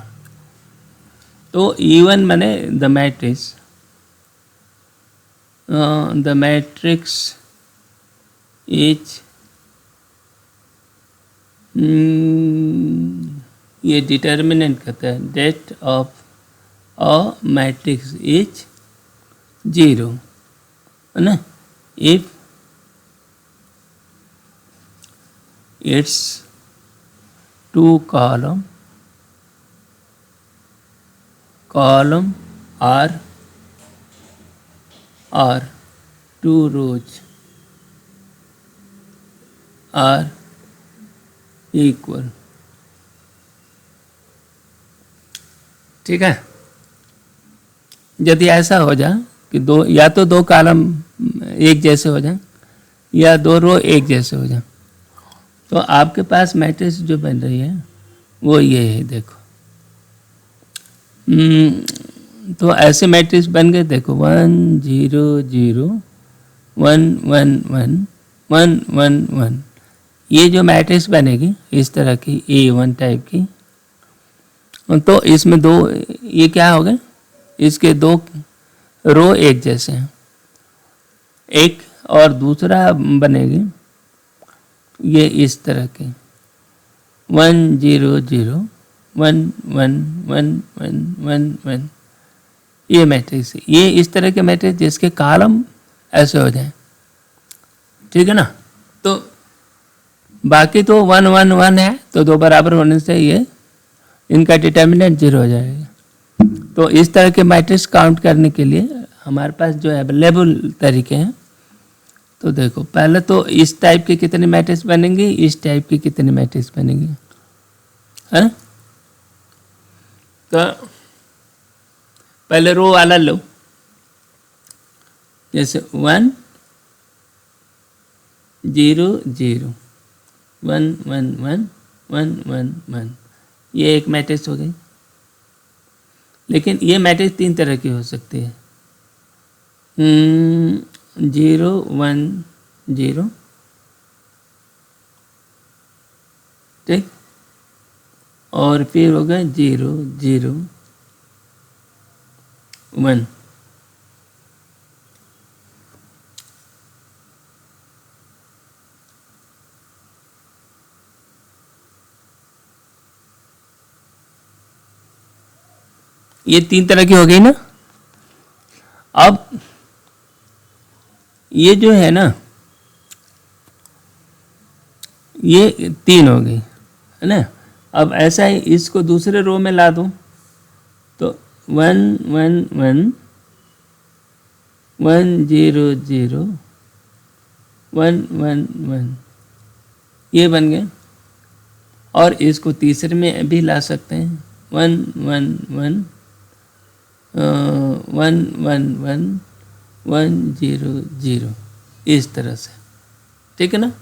तो E1 माने द मैट्रिक्स इज, ये डिटर्मिनेंट कहता है, det of a matrix is 0, है ना, if it's 2 column or 2 rows are equal। ठीक है, यदि ऐसा हो जाए कि या तो 2 कॉलम एक जैसे हो जाए या 2 रो एक जैसे हो जाए, तो आपके पास मैट्रिक्स जो बन रही है वो ये है, देखो। तो ऐसे मैट्रिक्स बन गए, देखो 1 0 0 1 1 1 1 1 1। ये जो मैट्रिक्स बनेगी इस तरह की A1 टाइप की, तो इसमें दो, ये क्या हो गए, इसके दो रो एक जैसे हैं। एक और दूसरा बनेगी ये इस तरह की 1 0 0 1 1 1 1 1 1। ये मैट्रिक्स, ये इस तरह के मैट्रिक्स जिसके कॉलम ऐसे हो जाए, ठीक है ना। तो बाकी तो 1 1 1 है, तो दो बराबर होने से ये इनका डिटर्मिनेंट 0 हो जाएगा। तो इस तरह के मैट्रिक्स काउंट करने के लिए हमारे पास जो अवेलेबल तरीके हैं, तो देखो पहले तो इस टाइप के कितने मैट्रिक्स बनेंगे, इस टाइप के कितने मैट्रिक्स बनेंगे, है ना। तो पहले रो वाला लो, जैसे 1 0 0 1 1 1 1 1 1, ये एक मैट्रिक्स हो गई। लेकिन ये मैट्रिक्स तीन तरह की हो सकती है, 0 1 0, ठीक, और फिर हो गया 0 0 1। ये तीन तरह की हो गई ना। अब ये जो है ना, ये तीन हो गई, है ना। अब ऐसा ही इसको दूसरे रो में ला दूं, तो 1 1 1 1 0 0 1 1 1, ये बन गए। और इसको तीसरे में भी ला सकते हैं, 1 1 1 1 1 1 1 0 0, इस तरह से, ठीक है ना।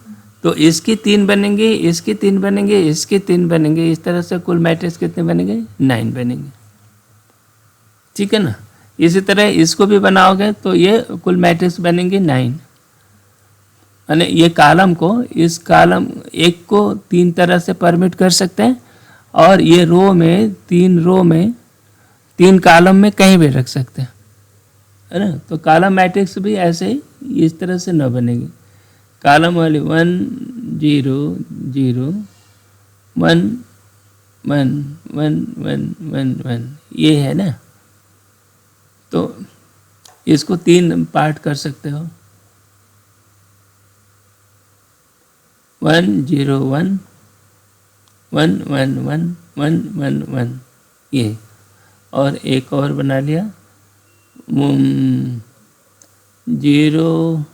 तो इसकी तीन बनेंगे, इसकी तीन बनेंगे, इसके तीन बनेंगे, इस तरह से कुल मैट्रिक्स कितने बनेंगे, 9 बनेंगे, ठीक है ना। इसी तरह इसको भी बनाओगे तो ये कुल मैट्रिक्स बनेंगे 9। यानी ये कॉलम को, इस कॉलम एक को तीन तरह से परमिट कर सकते हैं, और ये रो में तीन कॉलम में कहीं भी रख सकते हैं, है ना। तो कॉलम मैट्रिक्स भी ऐसे ही इस तरह से न बनेगी। कॉलम वाली 1 0 0 1 1 1 1 1 1, ये है ना। तो इसको तीन पार्ट कर सकते हो, 1 0 1 1 1 1 1 1 1, ये। और एक और बना लिया 0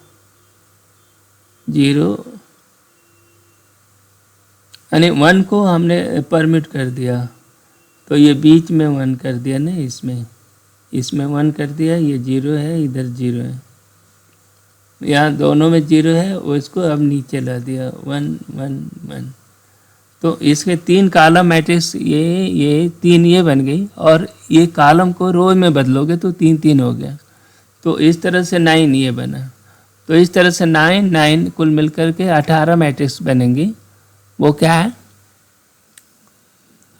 0, यानी 1 को हमने परमिट कर दिया, तो ये बीच में 1 कर दिया ना, इसमें 1 कर दिया, ये 0 है, इधर 0 है, यहाँ दोनों में 0 है, उसको अब नीचे ला दिया 1 1 1। तो इसके तीन कॉलम मैट्रिक्स, ये तीन ये बन गई, और ये कॉलम को रो में बदलोगे तो 3 3 हो गया। तो इस तरह से 9 ये बना। तो इस तरह से 9 9 कुल मिलकर के 18 मैट्रिक्स बनेंगी। वो क्या है,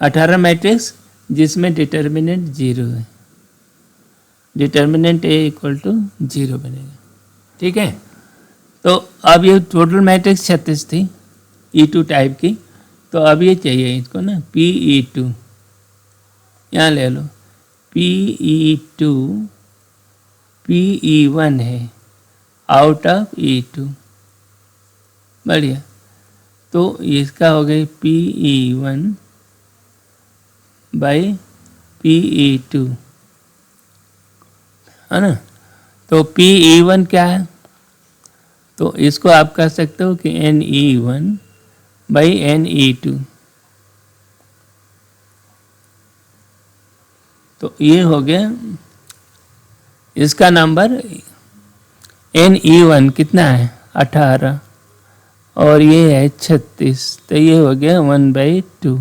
18 मैट्रिक्स जिसमें डिटर्मिनेंट 0 है, डिटर्मिनेंट A = 0 बनेगा, ठीक है। तो अब ये टोटल मैट्रिक्स 36 थी E2 टाइप की। तो अब ये चाहिए इसको ना PE2, यहाँ ले लो, PE2 PE1 है आउट ऑफ E2, बढ़िया। तो इसका हो गई PE1 बाई PE2, है ना। तो PE1 क्या है, तो इसको आप कह सकते हो कि NE1 बाई NE2। तो ये हो गया इसका नंबर। NE1 कितना है, 18, और ये है 36, तो ये हो गया 1/2।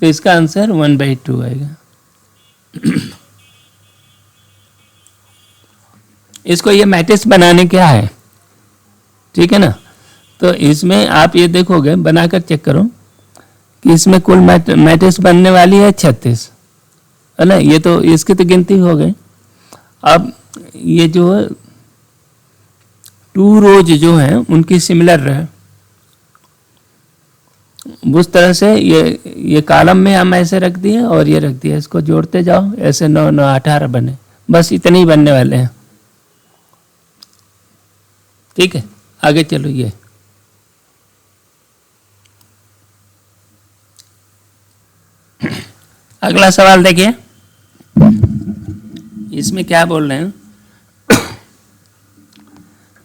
तो इसका आंसर 1/2 आएगा। इसको ये मैट्रिक्स बनाने क्या है, ठीक है ना। तो इसमें आप ये देखोगे, बनाकर चेक करो कि इसमें कुल मैट्रिक्स बनने वाली है 36, है ना। ये तो इसकी तो गिनती हो गई। अब ये जो 2 रोज जो हैं उनकी सिमिलर रहे, उस तरह से ये कॉलम में हम ऐसे रख दिए और ये रख दिए, इसको जोड़ते जाओ, ऐसे 9 9 18 बने, बस इतने ही बनने वाले हैं, ठीक है। आगे चलो, ये अगला सवाल देखिए, इसमें क्या बोल रहे हैं।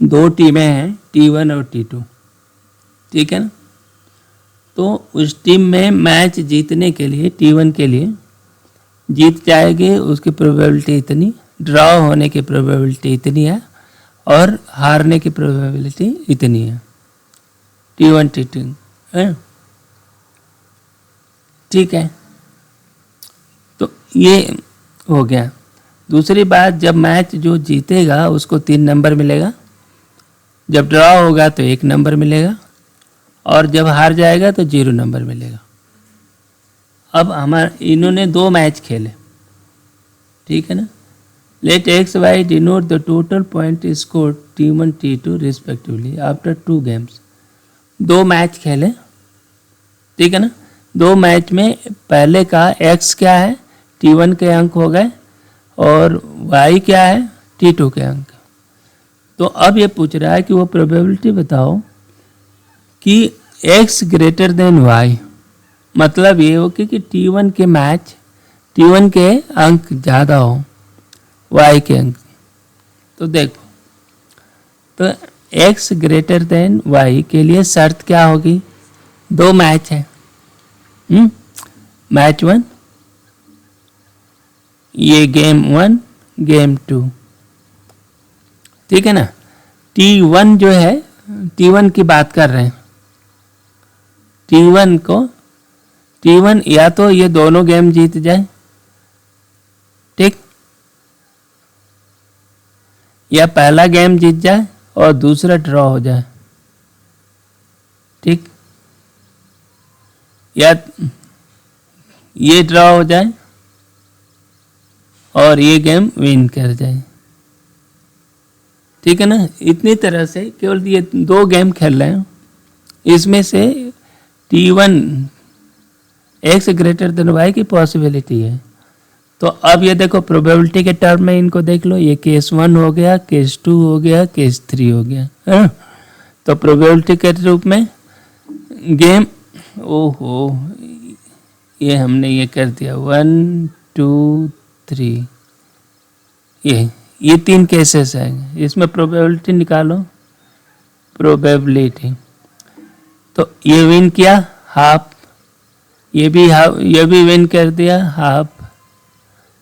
2 टीमें हैं, T1 और T2, ठीक है ना। तो उस टीम में मैच जीतने के लिए T1 के लिए जीत जाएगी, उसकी प्रोबेबिलिटी इतनी, ड्रॉ होने की प्रोबेबिलिटी इतनी है और हारने की प्रोबेबिलिटी इतनी है, T1 T2 है, ठीक है। तो ये हो गया। दूसरी बात, जब मैच जो जीतेगा उसको 3 नंबर मिलेगा, जब ड्रॉ होगा तो 1 नंबर मिलेगा, और जब हार जाएगा तो 0 नंबर मिलेगा। अब इन्होंने 2 मैच खेले, ठीक है ना। Let X Y denote the total point score T1 T2 respectively after 2 games. 2 match खेले, ठीक है ना। 2 मैच में पहले का x क्या है, T1 के अंक हो गए, और y क्या है, T2 के अंक। तो अब ये पूछ रहा है कि वो प्रोबेबिलिटी बताओ कि x ग्रेटर देन y, मतलब ये हो कि T1 के मैच, T1 के अंक ज़्यादा हो y के अंक। तो देखो, तो x ग्रेटर देन y के लिए शर्त क्या होगी, 2 मैच है, मैच 1, ये गेम 1 गेम 2, ठीक है ना। T1 जो है, T1 की बात कर रहे हैं, T1 या तो ये दोनों गेम जीत जाए, ठीक, या पहला गेम जीत जाए और दूसरा ड्रॉ हो जाए, ठीक, या ये ड्रॉ हो जाए और ये गेम विन कर जाए, ठीक है ना। इतनी तरह से केवल ये 2 गेम खेल रहे हैं, इसमें से T1 x greater than y की पॉसिबिलिटी है। तो अब ये देखो, प्रोबेबिलिटी के टर्म में इनको देख लो, ये केस 1 हो गया, केस 2 हो गया, केस 3 हो गया, है। तो प्रोबेबिलिटी के रूप में गेम, ओहो, ये हमने ये कर दिया 1 2 3, ये 3 केसेस हैं, इसमें प्रोबेबिलिटी निकालो, प्रोबेबिलिटी। तो ये विन किया हाफ, ये भी विन कर दिया हाफ,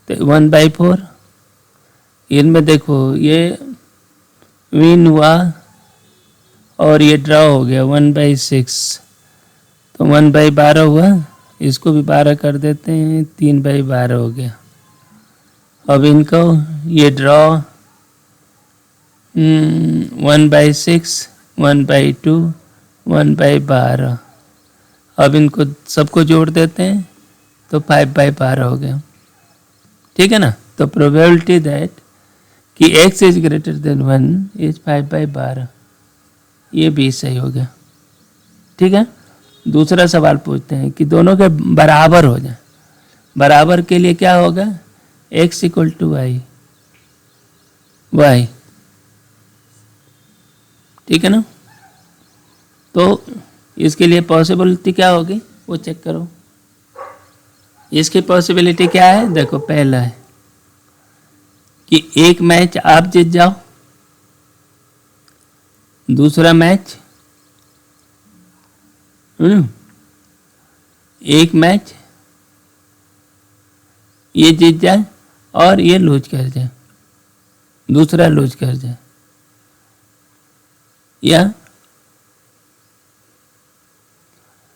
तो 1/4। इनमें देखो, ये विन हुआ और ये ड्रॉ हो गया 1/6, तो 1/12 हुआ, इसको भी 12 कर देते हैं, 3/12 हो गया। अब इनको ये ड्रॉ 1/6 1/2 1/12, अब इनको सबको जोड़ देते हैं तो 5/12 हो गया, ठीक है ना। तो प्रोबेबिलिटी दैट कि x is greater than 1 is 5/12, ये भी सही हो गया, ठीक है। दूसरा सवाल पूछते हैं कि दोनों के बराबर हो जाए। बराबर के लिए क्या होगा, x इक्वल टू y, ठीक है ना। तो इसके लिए पॉसिबिलिटी क्या होगी वो चेक करो। इसकी पॉसिबिलिटी क्या है, देखो, पहला है कि एक मैच आप जीत जाओ, दूसरा मैच एक मैच ये जीत जाए और ये लूज कर जाए, दूसरा लूज कर जाए, या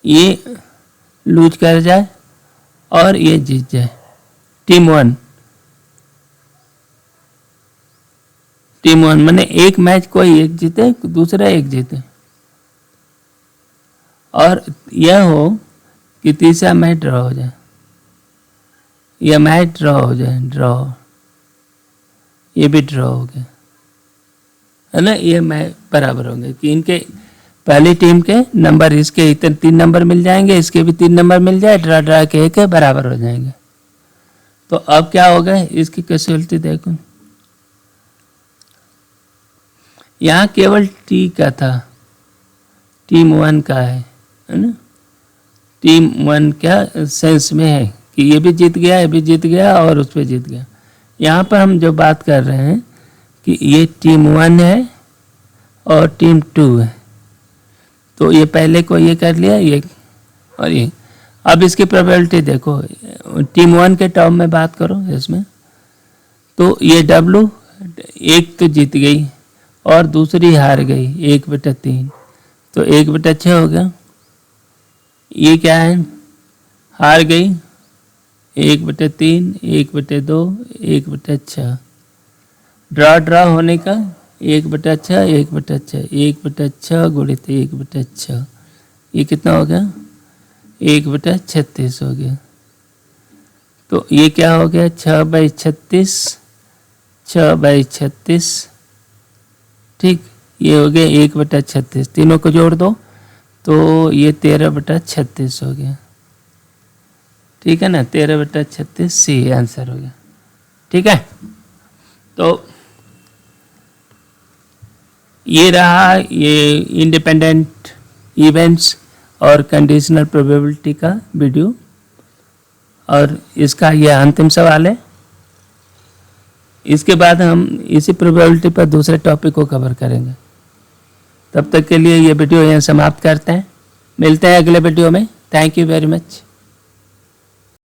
ये लूज कर जाए और ये जीत जाए। टीम वन माने एक मैच कोई एक जीते, दूसरा एक जीते, और यह हो कि तीसरा मैच ड्रॉ हो जाए, यह मैच ड्रॉ हो जाए, ड्रॉ, ये भी ड्रॉ हो गया, है ना। ये मैच बराबर हो गए कि इनके पहली टीम के नंबर, इसके इतने 3 नंबर मिल जाएंगे, इसके भी 3 नंबर मिल जाए, ड्रा ड्रा के एक बराबर हो जाएंगे। तो अब क्या हो गया, इसकी कैजुअलिटी देखो, यहाँ केवल टी का था, टीम 1 का है ना। टीम 1 क्या सेंस में है कि ये भी जीत गया, ये भी जीत गया और उस पर जीत गया। यहाँ पर हम जो बात कर रहे हैं कि ये टीम 1 है और टीम 2 है, तो ये पहले को ये कर लिया, ये और ये। अब इसकी प्रोबेबिलिटी देखो, टीम 1 के टर्म में बात करो इसमें, तो ये W एक तो जीत गई और दूसरी हार गई 1/3, तो 1/6 हो गया। ये क्या है, हार गई 1/3, 1/2, 1/6, ड्रा ड्रा होने का 1/6, 1/6, 1/6 गुणित 1/6, ये कितना हो गया, 1/36 हो गया। तो ये क्या हो गया, 6/36, 6/36, ठीक, ये हो गया 1/36, तीनों को जोड़ दो तो ये 13/36 हो गया, ठीक है ना, 13/36 सी आंसर हो गया, ठीक है। तो ये रहा ये इंडिपेंडेंट इवेंट्स और कंडीशनल प्रोबेबिलिटी का वीडियो, और इसका ये अंतिम सवाल है। इसके बाद हम इसी प्रोबेबिलिटी पर दूसरे टॉपिक को कवर करेंगे। तब तक के लिए ये वीडियो यहाँ समाप्त करते हैं, मिलते हैं अगले वीडियो में। Thank you very much.